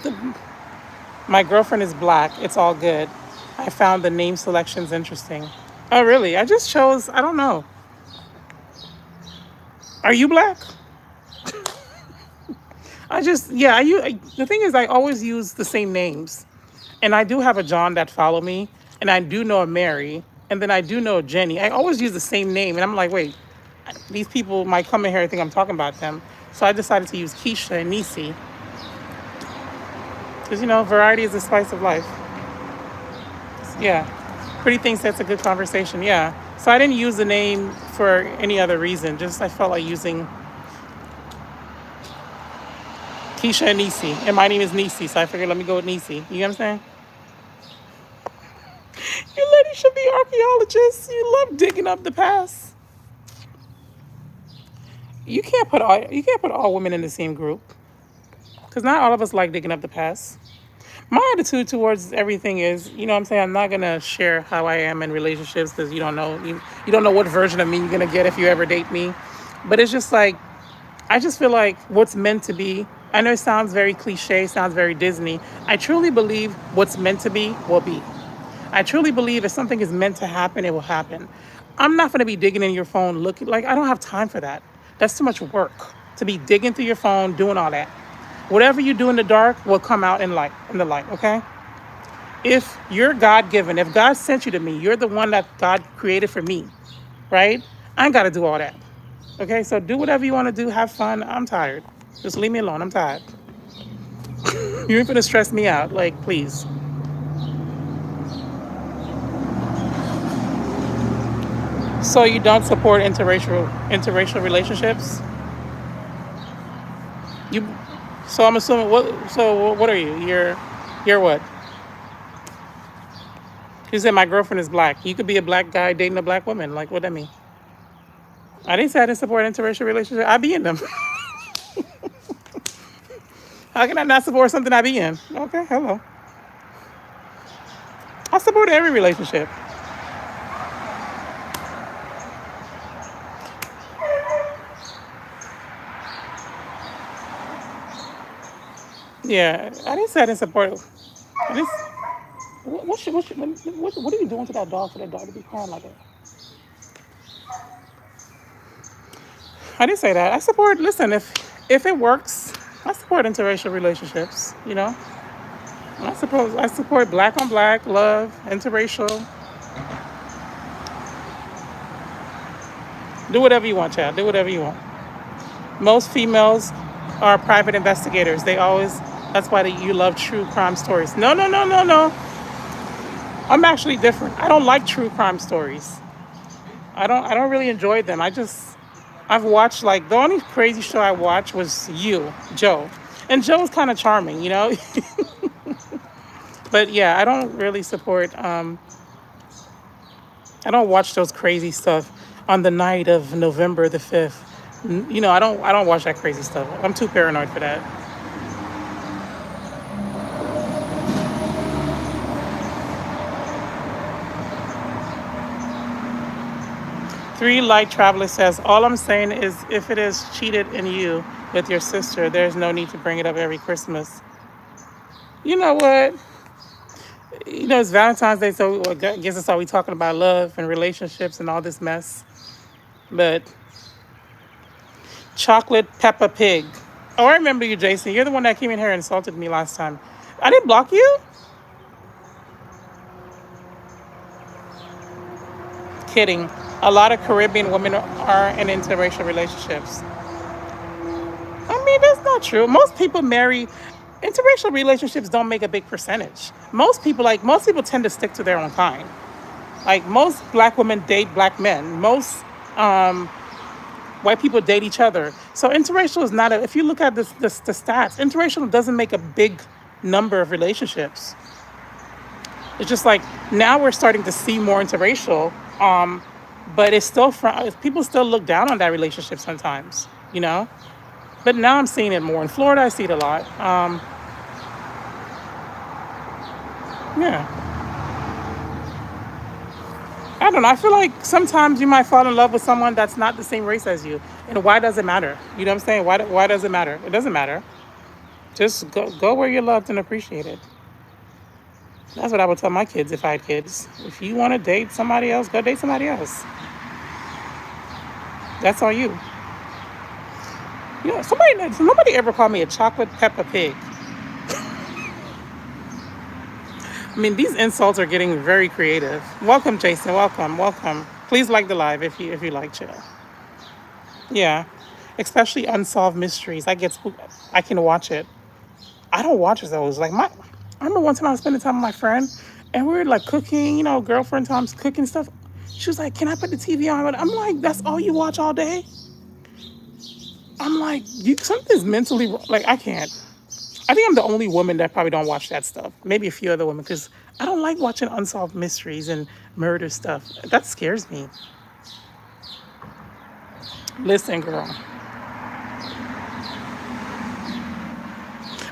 my girlfriend is black. It's all good. I found the name selections interesting. Oh really? I just chose. I don't know. Are you black? The thing is, I always use the same names, and I do have a John that follow me, and I do know a Mary. And then I do know Jenny. I always use the same name, and I'm like, wait, these people might come in here and think I'm talking about them. So I decided to use Keisha and Nisi because variety is the spice of life. Yeah, Pretty thinks that's a good conversation. Yeah. So I didn't use the name for any other reason. Just I felt like using Keisha and Nisi, and my name is Nisi, so I figured let me go with Nisi. You know what I'm saying? You ladies should be archaeologists. You love digging up the past. You can't put all women in the same group because not all of us like digging up the past. My attitude towards everything is, what I'm saying, I'm not gonna share how I am in relationships because you don't know what version of me you're gonna get if you ever date me. But it's just like I just feel like what's meant to be. I know it sounds very cliche, sounds very Disney. I truly believe what's meant to be will be. I truly believe if something is meant to happen, it will happen. I'm not going to be digging in your phone looking like I don't have time for that. That's too much work to be digging through your phone, doing all that. Whatever you do in the dark will come out in the light, okay? If you're God given, if God sent you to me, you're the one that God created for me, right? I ain't got to do all that. Okay, so do whatever you want to do, have fun. I'm tired. Just leave me alone. I'm tired. You ain't gonna stress me out. Like, please. So you don't support interracial relationships? You so I'm assuming what are you? You're what? You said my girlfriend is black. You could be a black guy dating a black woman. Like what that mean? I didn't say I didn't support interracial relationships. I be in them. How can I not support something I be in? Okay, hello. I support every relationship. Yeah, I didn't say I didn't support it. I didn't, what are you doing to that dog for that dog to be crying like that? I didn't say that. I support. Listen, if it works, I support interracial relationships. I support black on black love, interracial. Do whatever you want, child. Do whatever you want. Most females are private investigators. They always. That's why you love true crime stories. No, no, no, no, no. I'm actually different. I don't like true crime stories. I don't really enjoy them. I've watched like the only crazy show I watched was Joe. And Joe was kind of charming. But yeah, I don't really support I don't watch those crazy stuff on the night of November the 5th. I don't watch that crazy stuff. I'm too paranoid for that. Three Light Traveler says, all I'm saying is if it is cheated in you with your sister, there's no need to bring it up every Christmas. You know what? It's Valentine's Day, so I guess that's all we talking about love and relationships and all this mess. But chocolate Peppa Pig. Oh, I remember you, Jason. You're the one that came in here and insulted me last time. I didn't block you? Kidding. A lot of Caribbean women are in interracial relationships. I mean, that's not true. Most people marry. Interracial relationships don't make a big percentage. Most people tend to stick to their own kind. Like most black women date black men. Most white people date each other. So interracial is not a. If you look at the stats, interracial doesn't make a big number of relationships. It's just like now we're starting to see more interracial, but it's still people still look down on that relationship sometimes, you know. But now I'm seeing it more in Florida. I see it a lot. Yeah, I don't know. I feel like sometimes you might fall in love with someone that's not the same race as you, and why does it matter? You know what I'm saying? Why does it matter? It doesn't matter. Just go where you're loved and appreciated. That's what I would tell my kids if I had kids. If you want to date somebody else, go date somebody else. That's on you. Nobody ever called me a chocolate Peppa Pig. I mean, these insults are getting very creative. Welcome, Jason. Welcome, welcome. Please like the live if you like chill. Yeah, especially unsolved mysteries. I can watch it. I don't watch those. I remember one time I was spending time with my friend, and we were like cooking. Girlfriend times cooking stuff. She was like, "Can I put the TV on?" I'm like, "That's all you watch all day?" I'm like, something's mentally like I can't. I think I'm the only woman that probably don't watch that stuff. Maybe a few other women, because I don't like watching unsolved mysteries and murder stuff. That scares me. Listen, girl.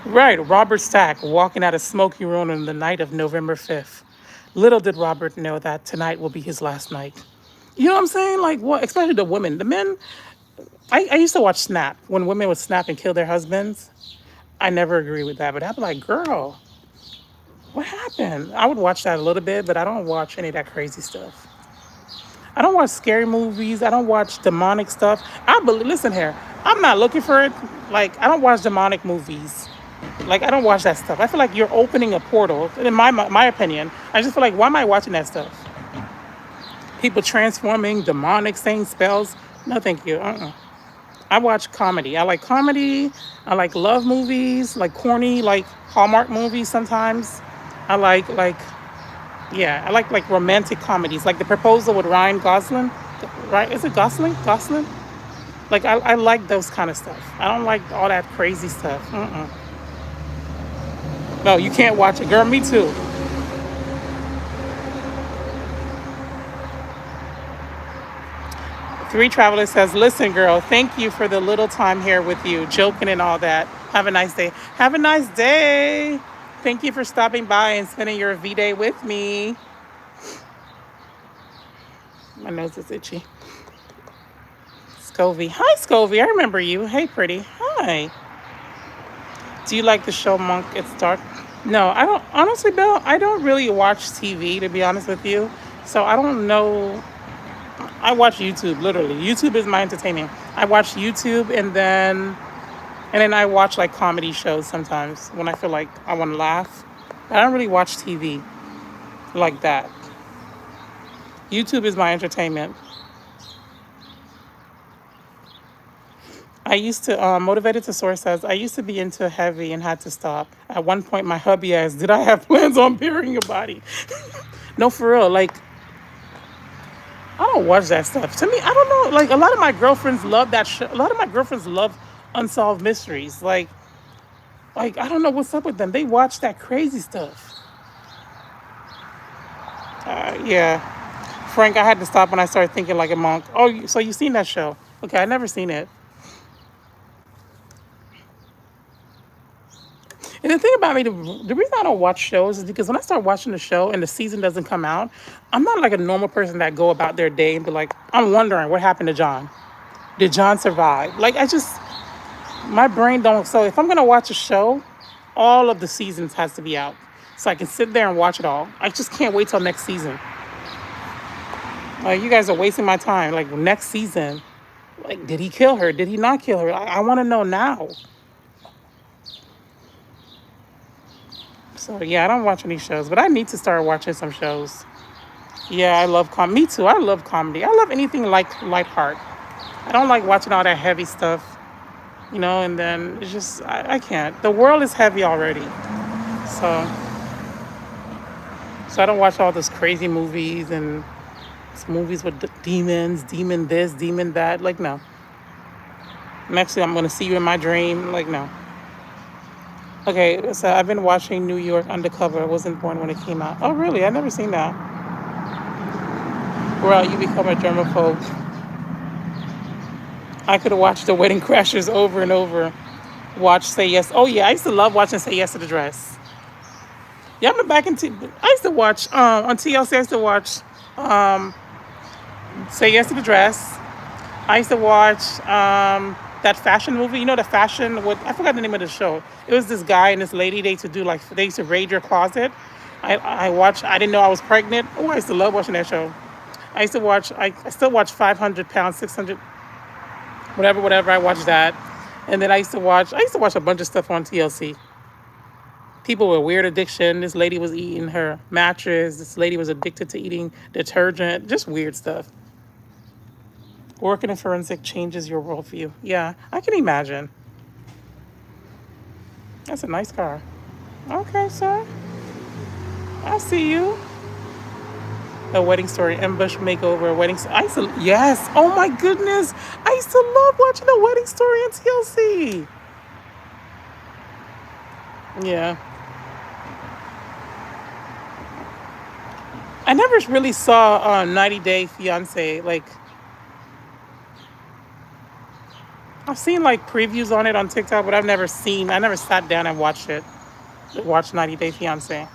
Right, Robert Stack walking out of smoky ruin on the night of November 5th. Little did Robert know that tonight will be his last night. You know what I'm saying? Like, what? Especially the women. The men, I used to watch Snap when women would snap and kill their husbands. I never agree with that, but I'd be like, girl, what happened? I would watch that a little bit, but I don't watch any of that crazy stuff. I don't watch scary movies. I don't watch demonic stuff. Listen here, I'm not looking for it. Like, I don't watch demonic movies. Like, I don't watch that stuff. I feel like you're opening a portal. In my opinion, I just feel like, why am I watching that stuff? People transforming, demonic, saying spells. No, thank you. I watch comedy. I like comedy. I like love movies, like corny, like Hallmark movies sometimes. I yeah, I like romantic comedies, like The Proposal with Ryan Gosling. Right? Is it Gosling? Gosling? Like, I like those kind of stuff. I don't like all that crazy stuff. No, you can't watch it. Girl, me too. Three Traveler says, listen, girl, thank you for the little time here with you, joking and all that. Have a nice day. Have a nice day. Thank you for stopping by and spending your V-Day with me. My nose is itchy. Scovy. Hi, Scovy. I remember you. Hey, pretty. Hi. Do you like the show Monk? It's dark. No, I don't. Honestly, Bill, I don't really watch TV, to be honest with you. So I don't know. I watch YouTube, literally. YouTube is my entertainment. I watch YouTube, and then I watch like comedy shows sometimes when I feel like I want to laugh. I don't really watch TV like that. YouTube is my entertainment. I used to, Motivated to Source says, I used to be into heavy and had to stop. At one point, my hubby asked, did I have plans on burying your body? No, for real. Like, I don't watch that stuff. To me, I don't know. Like, a lot of my girlfriends love that show. A lot of my girlfriends love unsolved mysteries. Like I don't know what's up with them. They watch that crazy stuff. Yeah. Frank, I had to stop when I started thinking like a monk. Oh, so you seen that show? Okay, I never seen it. And the thing about me, the reason I don't watch shows is because when I start watching the show and the season doesn't come out, I'm not like a normal person that go about their day and be like, I'm wondering what happened to John. Did John survive? Like, my brain don't. So if I'm gonna watch a show, all of the seasons has to be out, so I can sit there and watch it all. I just can't wait till next season. Like, you guys are wasting my time. Like, next season, like, did he kill her? Did he not kill her? I want to know now. So yeah, I don't watch any shows, but I need to start watching some shows. Yeah, I love Me too. I love comedy. I love anything like light heart. I don't like watching all that heavy stuff, and then it's just, I can't. The world is heavy already. So I don't watch all those crazy movies and movies with demons, demon this, demon that. Like, no. Actually, I'm going to see you in my dream. Like, no. Okay, so I've been watching New York Undercover. I wasn't born when it came out. Oh, really? I've never seen that. Well, you become a germaphobe. I could have watched The Wedding Crashers over and over. Watch Say Yes. Oh, yeah, I used to love watching Say Yes to the Dress. Yeah, I'm back into. I used to watch on TLC. I used to watch Say Yes to the Dress. I used to watch that fashion movie. You know, the fashion. I forgot the name of the show. It was this guy and this lady. They used to raid your closet. I watched. I didn't know I was pregnant. Oh, I used to love watching that show. I used to watch. I still watch 500 pounds, 600, whatever. I watched that, and then I used to watch a bunch of stuff on TLC. People with weird addiction. This lady was eating her mattress. This lady was addicted to eating detergent. Just weird stuff. Working in forensic changes your worldview. Yeah, I can imagine. That's a nice car. Okay, sir. I see you. A wedding story, ambush makeover, I used to, yes. Oh my goodness. I used to love watching the wedding story on TLC. Yeah. I never really saw 90 Day Fiance. Like, I've seen like previews on it on TikTok, but I never sat down and watched it. Watched 90 Day Fiance.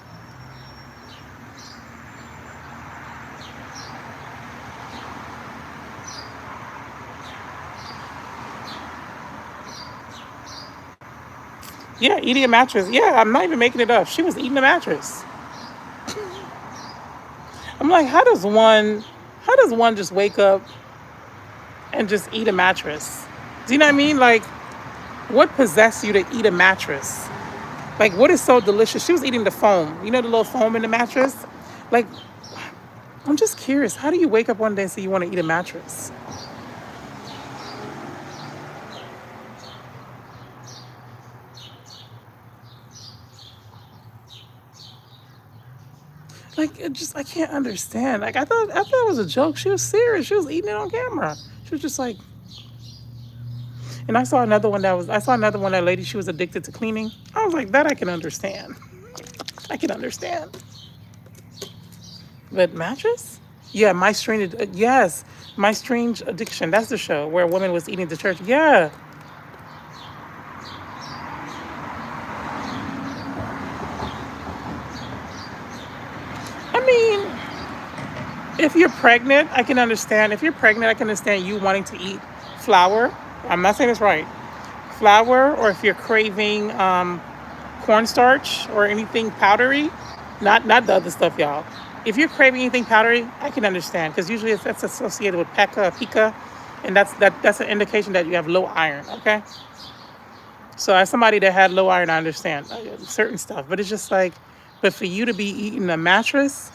Yeah, eating a mattress. Yeah, I'm not even making it up. She was eating a mattress. I'm like, how does one just wake up and just eat a mattress? Do you know what I mean? Like, what possessed you to eat a mattress? Like, what is so delicious? She was eating the foam. You know the little foam in the mattress? Like, I'm just curious. How do you wake up one day and say you want to eat a mattress? Like, I can't understand. Like, I thought it was a joke. She was serious. She was eating it on camera. She was just like, and I saw another one, that lady, she was addicted to cleaning. I was like, that I can understand. I can understand. But mattress? Yeah, yes, My Strange Addiction. That's the show where a woman was eating the church. Yeah. I mean, if you're pregnant, I can understand. If you're pregnant, I can understand you wanting to eat flour. I'm not saying it's right. Flour, or if you're craving cornstarch or anything powdery, not the other stuff, y'all. If you're craving anything powdery, I can understand because usually that's associated with pica, and that's an indication that you have low iron. Okay, so as somebody that had low iron, I understand certain stuff, but it's just like, but for you to be eating a mattress,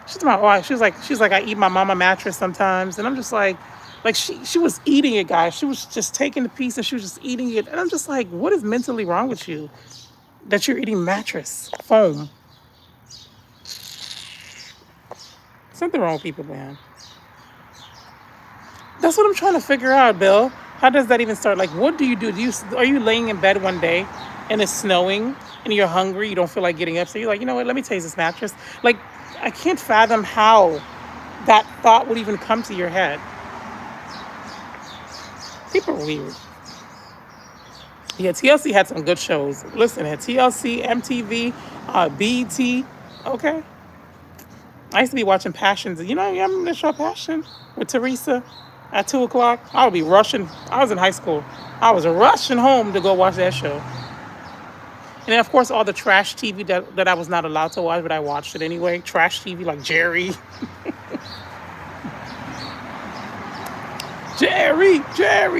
she's my wife. She's like I eat my mama mattress sometimes, and I'm just like she was eating it, guys. She was just taking the piece and she was just eating it, and I'm just like, what is mentally wrong with you that you're eating mattress foam? Something wrong with people, man. That's what I'm trying to figure out, Bill. How does that even start? Like, what do you do? Are you laying in bed one day and it's snowing and you're hungry, you don't feel like getting up, so you're like, you know what? Let me taste this mattress. Like, I can't fathom how that thought would even come to your head. People are weird. Yeah, TLC had some good shows. Listen, at TLC, MTV, BET. Okay. I used to be watching Passions. You remember the show Passion with Teresa at 2 o'clock? I would be rushing. I was in high school. I was rushing home to go watch that show. And then, of course, all the trash TV that I was not allowed to watch, but I watched it anyway. Trash TV like Jerry. Jerry.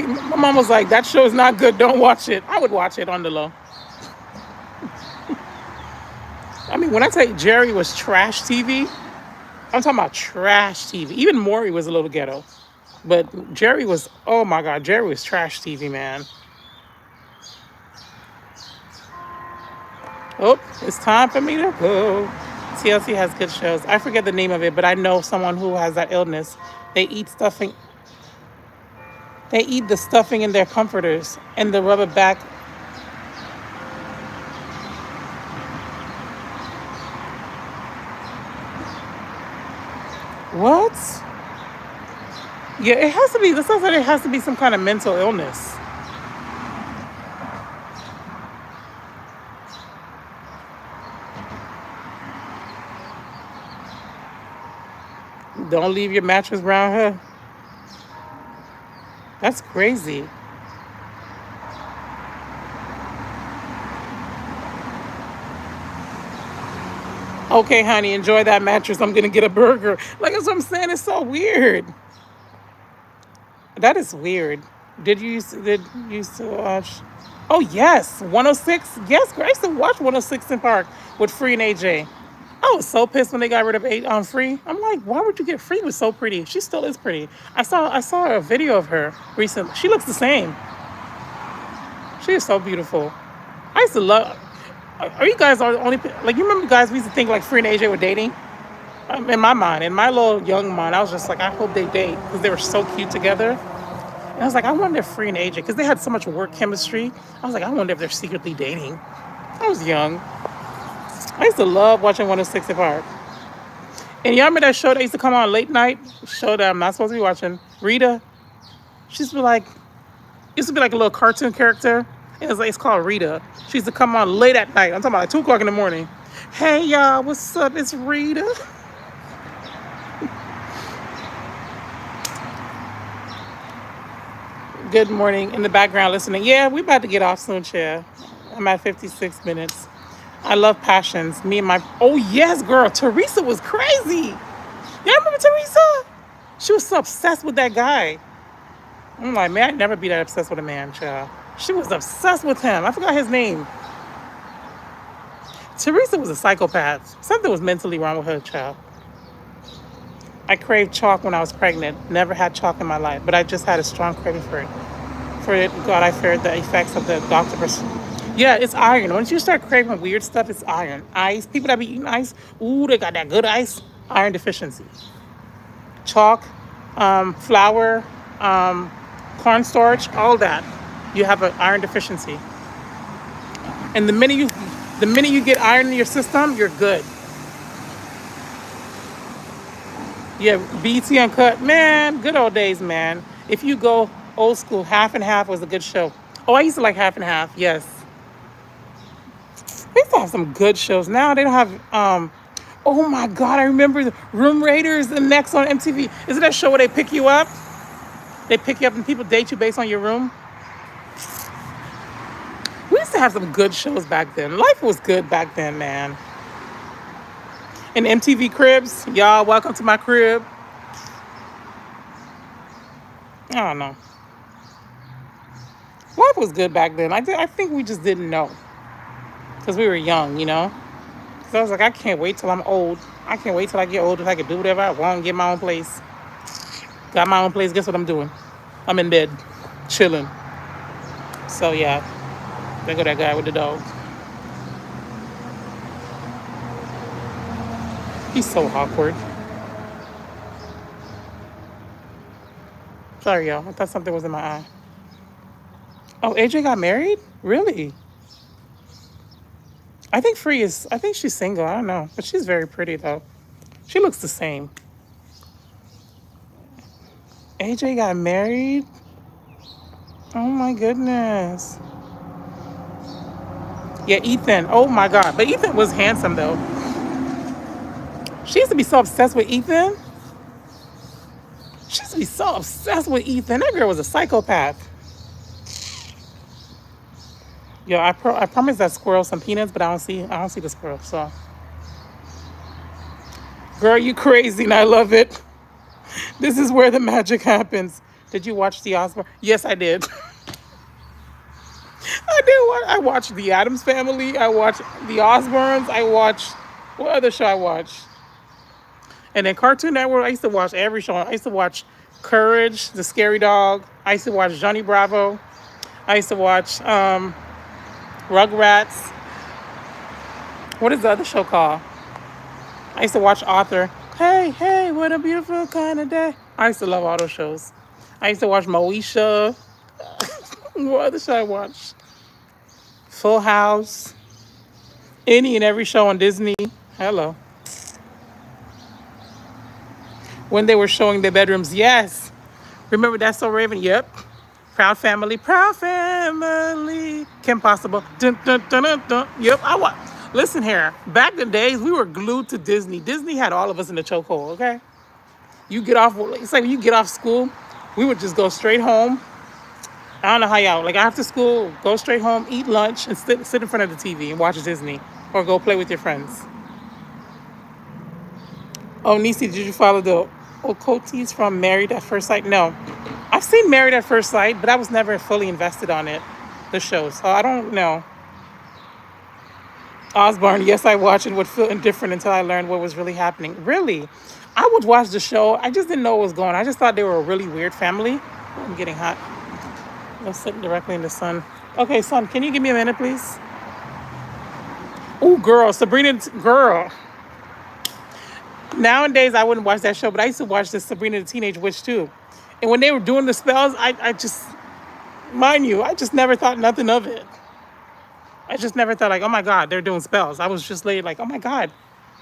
My mom was like, that show is not good. Don't watch it. I would watch it on the low. I mean, when I say Jerry was trash TV, I'm talking about trash TV. Even Maury was a little ghetto. But Jerry was, oh my God, Jerry was trash TV, man. Oh, it's time for me to go. TLC has good shows. I forget the name of it, but I know someone who has that illness. They eat stuffing. They eat the stuffing in their comforters and the rubber back. What? Yeah, it has to be. This sounds like it has to be some kind of mental illness. Don't leave your mattress around her. That's crazy. Okay, honey, enjoy that mattress. I'm gonna get a burger. Like, that's what I'm saying. It's so weird. That is weird. Did you used to watch? Oh yes, 106. Yes, girl, I used to watch 106 in Park with Free and AJ. I was so pissed when they got rid of Free. I'm like, why would you get Free? Was so pretty. She still is pretty. I saw a video of her recently. She looks the same. She is so beautiful. I used to love. Are you guys the only like you remember guys we used to think like Free and AJ were dating? In my mind, in my little young mind, I was just like, I hope they date because they were so cute together. And I was like, I wonder if Free and AJ, because they had so much work chemistry. I was like, I wonder if they're secretly dating. I was young. I used to love watching 106 Park. And y'all remember that show that used to come on late night? Show that I'm not supposed to be watching. Rita. She used to be like, used to be like a little cartoon character. It's called Rita. She used to come on late at night. I'm talking about like 2 o'clock in the morning. Hey y'all, what's up? It's Rita. Good morning. In the background listening. Yeah, we about to get off soon, Chair. I'm at 56 minutes. I love passions. Me and my oh yes, girl. Teresa was crazy. Y'all remember Teresa? She was so obsessed with that guy. I'm like, man, I'd never be that obsessed with a man, child. She was obsessed with him. I forgot his name. Teresa was a psychopath. Something was mentally wrong with her, child. I craved chalk when I was pregnant. Never had chalk in my life, but I just had a strong craving for it. For it, God, I feared the effects of the doctor. Yeah, it's iron. Once you start craving weird stuff, it's iron. Ice. People that be eating ice, ooh, they got that good ice. Iron deficiency. Chalk, flour, cornstarch, all that. You have an iron deficiency. And the minute you get iron in your system, you're good. Yeah, BT Uncut, man, good old days, man. If you go old school, Half and Half was a good show. Oh, I used to like Half and Half, yes. They used to have some good shows. Now they don't have, oh my God, I remember the Room Raiders, the next on MTV. Is it that show where they pick you up? They pick you up and people date you based on your room? We used to have some good shows back then. Life was good back then, man. And MTV Cribs, y'all, welcome to my crib. I don't know. Life was good back then. I think we just didn't know because we were young, you know? So I was like, I can't wait till I'm old. I can't wait till I get older so I can do whatever I want, get my own place. Got my own place. Guess what I'm doing? I'm in bed, chilling. So yeah, there go that guy with the dog. He's so awkward. Sorry, y'all. I thought something was in my eye. Oh, AJ got married? Really? I think she's single. I don't know. But she's very pretty, though. She looks the same. AJ got married? Oh, my goodness. Yeah, Ethan. Oh, my God. But Ethan was handsome, though. She used to be so obsessed with Ethan. She used to be so obsessed with Ethan. That girl was a psychopath. Yo, I promised that squirrel some peanuts, but I don't see the squirrel. So, girl, you crazy, and I love it. This is where the magic happens. Did you watch the Osborne? Yes, I did. I did. I watched the Addams Family. I watched the Osbournes. I watched what other show I watched? And then Cartoon Network. I used to watch every show. I used to watch Courage, the Scary Dog. I used to watch Johnny Bravo. I used to watch Rugrats. What is the other show called? I used to watch Arthur. Hey, hey, what a beautiful kind of day. I used to love all those shows. I used to watch Moesha. What other show I watched? Full House. Any and every show on Disney. Hello. When they were showing their bedrooms, yes. Remember That's So Raven? Yep. Proud Family. Proud Family. Kim Possible. Dun, dun, dun, dun, dun. Yep. Listen here. Back in the days, we were glued to Disney. Disney had all of us in the chokehold, okay? You get off, it's like when you get off school, we would just go straight home. I don't know how y'all, like after school, go straight home, eat lunch, and sit in front of the TV and watch Disney. Or go play with your friends. Oh, Nisi, did you follow the Okotis from Married at First Sight? No. I've seen Married at First Sight, but I was never fully invested on it. the show. So I don't know. Osborne, yes, I watched it, would feel indifferent until I learned what was really happening. Really? I would watch the show. I just didn't know what was going on. I just thought they were a really weird family. Oh, I'm getting hot. I'm sitting directly in the sun. Okay, son, can you give me a minute, please? Oh, girl, girl. Nowadays, I wouldn't watch that show, but I used to watch this Sabrina the Teenage Witch too. And when they were doing the spells, I just, mind you, I just never thought nothing of it. I just never thought like, oh my God, they're doing spells. I was just laid like, oh my God,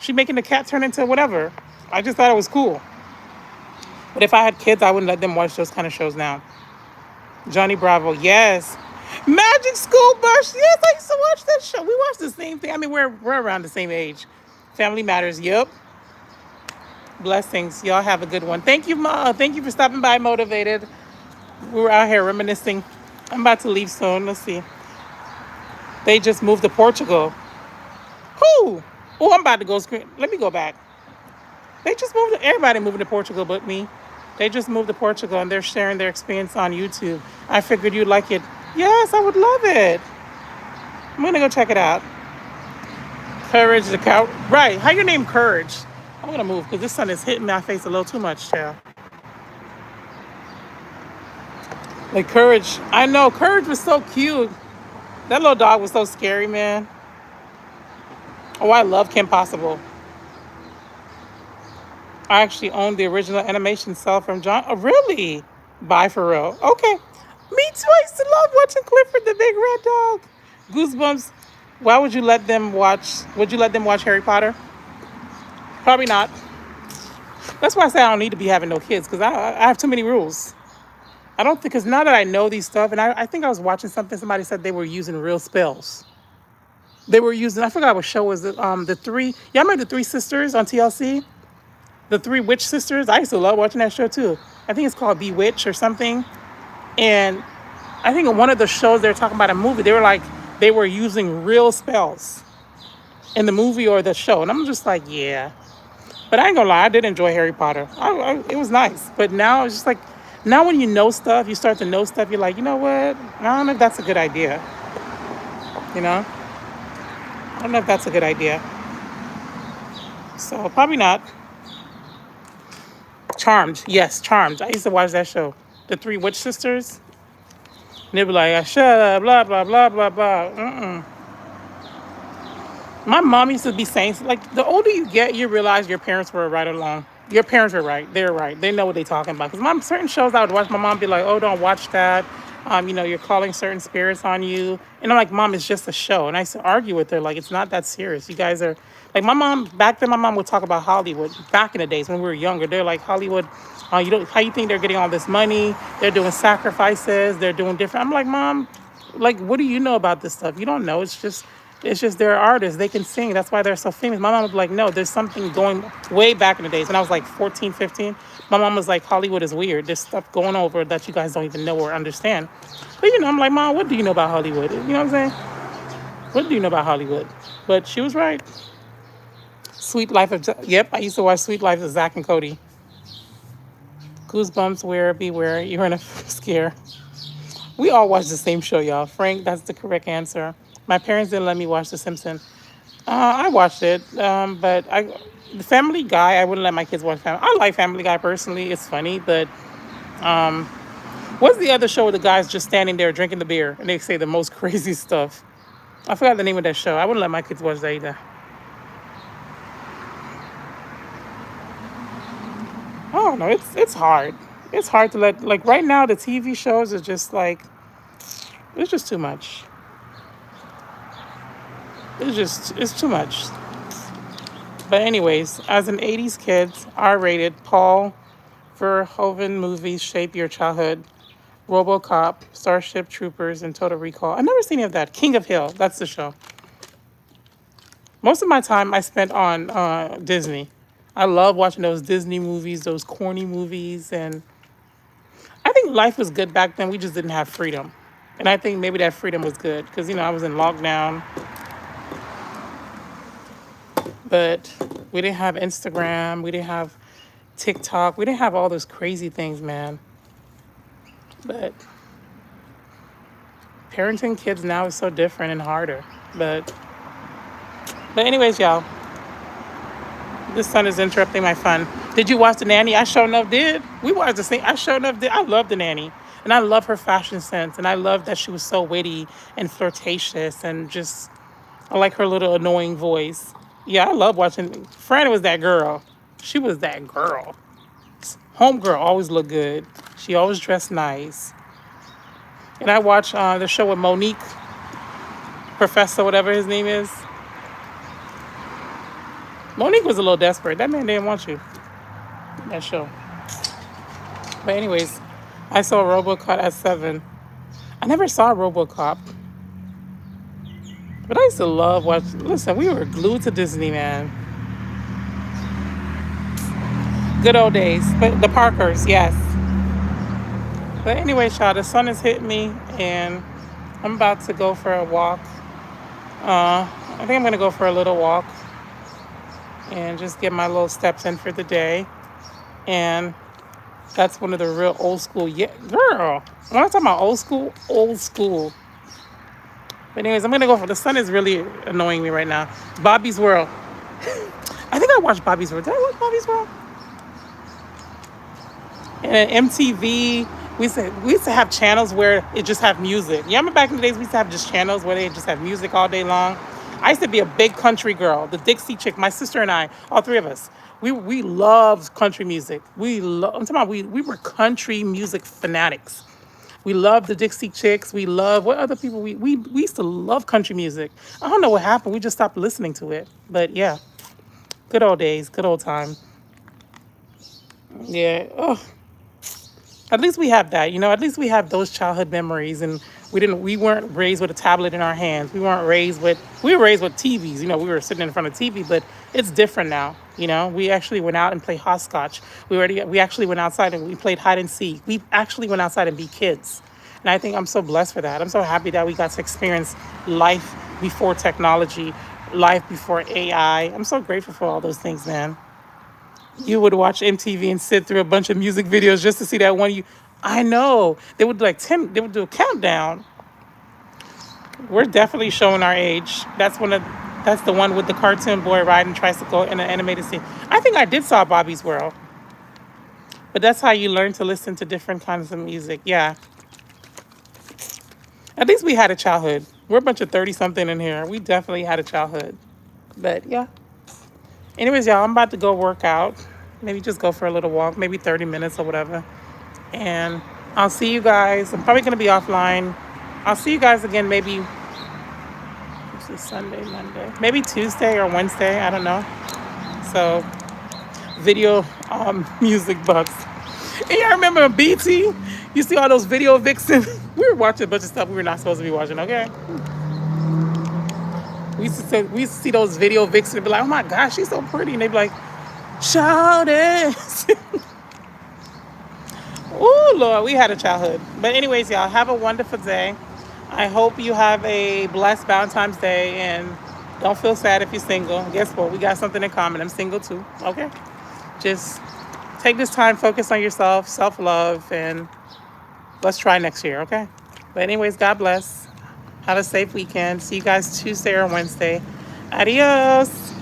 she making the cat turn into whatever. I just thought it was cool. But if I had kids, I wouldn't let them watch those kind of shows now. Johnny Bravo, yes. Magic School Bus, yes, I used to watch that show. We watched the same thing. I mean, we're around the same age. Family Matters, yep. Blessings. Y'all have a good one. Thank you, Ma. Thank you for stopping by, Motivated. We were out here reminiscing. I'm about to leave soon. Let's see. They just moved to Portugal. Who? Oh, I'm about to go screen. Let me go back. They just moved. Everybody moving to Portugal but me. They just moved to Portugal and they're sharing their experience on YouTube. I figured you'd like it. Yes, I would love it. I'm gonna go check it out. Courage the cow. Right. How your name Courage? I'm gonna move because this sun is hitting my face a little too much, child. Like Courage. I know Courage was so cute. That little dog was so scary, man. Oh, I love Kim Possible. I actually own the original animation cell from John. Oh, really? Bye for real. Okay. Me too. I used to love watching Clifford the Big Red Dog. Goosebumps. Why would you let them watch? Would you let them watch Harry Potter? Probably not. That's why I say I don't need to be having no kids because I have too many rules. I don't think because now that I know these stuff, and I think I was watching something. Somebody said they were using real spells. They were using. I forgot what show was it. The three. Yeah, I remember the Three Sisters on TLC. The Three Witch Sisters. I used to love watching that show too. I think it's called Bewitch or something. And I think in one of the shows they were talking about a movie. They were like they were using real spells in the movie or the show, and I'm just like, yeah. But I ain't gonna lie, I did enjoy Harry Potter. It was nice. But now it's just like, now when you know stuff, you start to know stuff. You're like, you know what? I don't know if that's a good idea. You know, I don't know if that's a good idea. So probably not. Charmed, yes, Charmed. I used to watch that show. The Three Witch Sisters. And they'd be like, shut up, blah, blah, blah, blah, blah. My mom used to be saying, like, the older you get, you realize your parents were right along. Your parents were right. They're right. They know what they're talking about. Because mom, certain shows I would watch, my mom be like, oh, don't watch that. You're calling certain spirits on you. And I'm like, Mom, it's just a show. And I used to argue with her, like, it's not that serious. You guys are, like, my mom, back then, my mom would talk about Hollywood. Back in the days when we were younger, they're like, Hollywood, how you think they're getting all this money? They're doing sacrifices. They're doing different. I'm like, Mom, like, what do you know about this stuff? You don't know. It's just they're artists. They can sing. That's why they're so famous. My mom was like, no, there's something going way back in the days. When I was like 14, 15, my mom was like, Hollywood is weird. There's stuff going over that you guys don't even know or understand. But, I'm like, Mom, what do you know about Hollywood? You know what I'm saying? What do you know about Hollywood? But she was right. Sweet Life of... Yep, I used to watch Sweet Life of Zach and Cody. Goosebumps, where, beware, you're in a scare. We all watch the same show, y'all. Frank, that's the correct answer. My parents didn't let me watch The Simpsons. I watched it, but the Family Guy, I wouldn't let my kids watch Family. I like Family Guy personally. It's funny, but what's the other show where the guys just standing there drinking the beer and they say the most crazy stuff? I forgot the name of that show. I wouldn't let my kids watch that either. I don't know. It's hard. It's hard to let, like, right now the TV shows are just like, it's just too much. It's too much. But anyways, as an 80s kid, R-rated, Paul Verhoeven movies shape your childhood. RoboCop, Starship Troopers, and Total Recall. I've never seen any of that. King of Hill, that's the show. Most of my time I spent on Disney. I love watching those Disney movies, those corny movies, and I think life was good back then. We just didn't have freedom. And I think maybe that freedom was good because, I was in lockdown, but we didn't have Instagram. We didn't have TikTok. We didn't have all those crazy things, man. But parenting kids now is so different and harder. But anyways, y'all, this son is interrupting my fun. Did you watch The Nanny? I sure enough did. We watched the same. I sure enough did. I love The Nanny. And I love her fashion sense. And I love that she was so witty and flirtatious and just, I like her little annoying voice. Yeah, I love watching. Fran was that girl. She was that girl. Homegirl always looked good. She always dressed nice. And I watch the show with Monique, Professor, whatever his name is. Monique was a little desperate. That man didn't want you. That show. But anyways, I saw RoboCop at 7. I never saw RoboCop. But I used to love watching. Listen, we were glued to Disney, man. Good old days. But the Parkers, yes. But anyway, y'all, the sun has hit me, and I'm about to go for a walk. I think I'm going to go for a little walk and just get my little steps in for the day. And that's one of the real old school. Yeah, girl. When I'm talking about old school, old school. But anyways, I'm going to go for, the sun is really annoying me right now. Bobby's World. I think I watched Bobby's World. Did I watch Bobby's World? And MTV, we used to have channels where it just have music. You remember back in the days we used to have just channels where they just have music all day long? I used to be a big country girl, the Dixie chick. My sister and I, all three of us, we loved country music. I'm talking about we were country music fanatics. We loved the Dixie Chicks. We love what other people we used to love country music. I don't know what happened. We just stopped listening to it. But yeah, good old days, good old time. Yeah. Oh, at least we have that. At least we have those childhood memories, and we weren't raised with a tablet in our hands. We were raised with TVs. We were sitting in front of TV, but it's different now. We actually went out and played hopscotch. We actually went outside and we played hide and seek. We actually went outside and be kids. And I think I'm so blessed for that. I'm so happy that we got to experience life before technology, life before AI. I'm so grateful for all those things, man. You would watch MTV and sit through a bunch of music videos just to see that one. I know they would do they would do a countdown. We're definitely showing our age. That's the one with the cartoon boy riding tricycle in an animated scene. I think I did saw Bobby's World. But that's how you learn to listen to different kinds of music. Yeah. At least we had a childhood. We're a bunch of 30-something in here. We definitely had a childhood. But yeah. Anyways, y'all, I'm about to go work out. Maybe just go for a little walk, maybe 30 minutes or whatever. And I'll see you guys. I'm probably going to be offline. I'll see you guys again maybe Sunday, Monday. Maybe Tuesday or Wednesday. I don't know. So, video music bucks. And y'all remember BT? You see all those video vixens? We were watching a bunch of stuff we were not supposed to be watching, okay? We used to see those video vixens and be like, oh my gosh, she's so pretty. And they'd be like, shout it. Oh, Lord, we had a childhood. But anyways, y'all, have a wonderful day. I hope you have a blessed Valentine's Day. And don't feel sad if you're single. Guess what? We got something in common. I'm single too, okay? Just take this time, focus on yourself, self-love, and let's try next year, okay? But anyways, God bless. Have a safe weekend. See you guys Tuesday or Wednesday. Adios.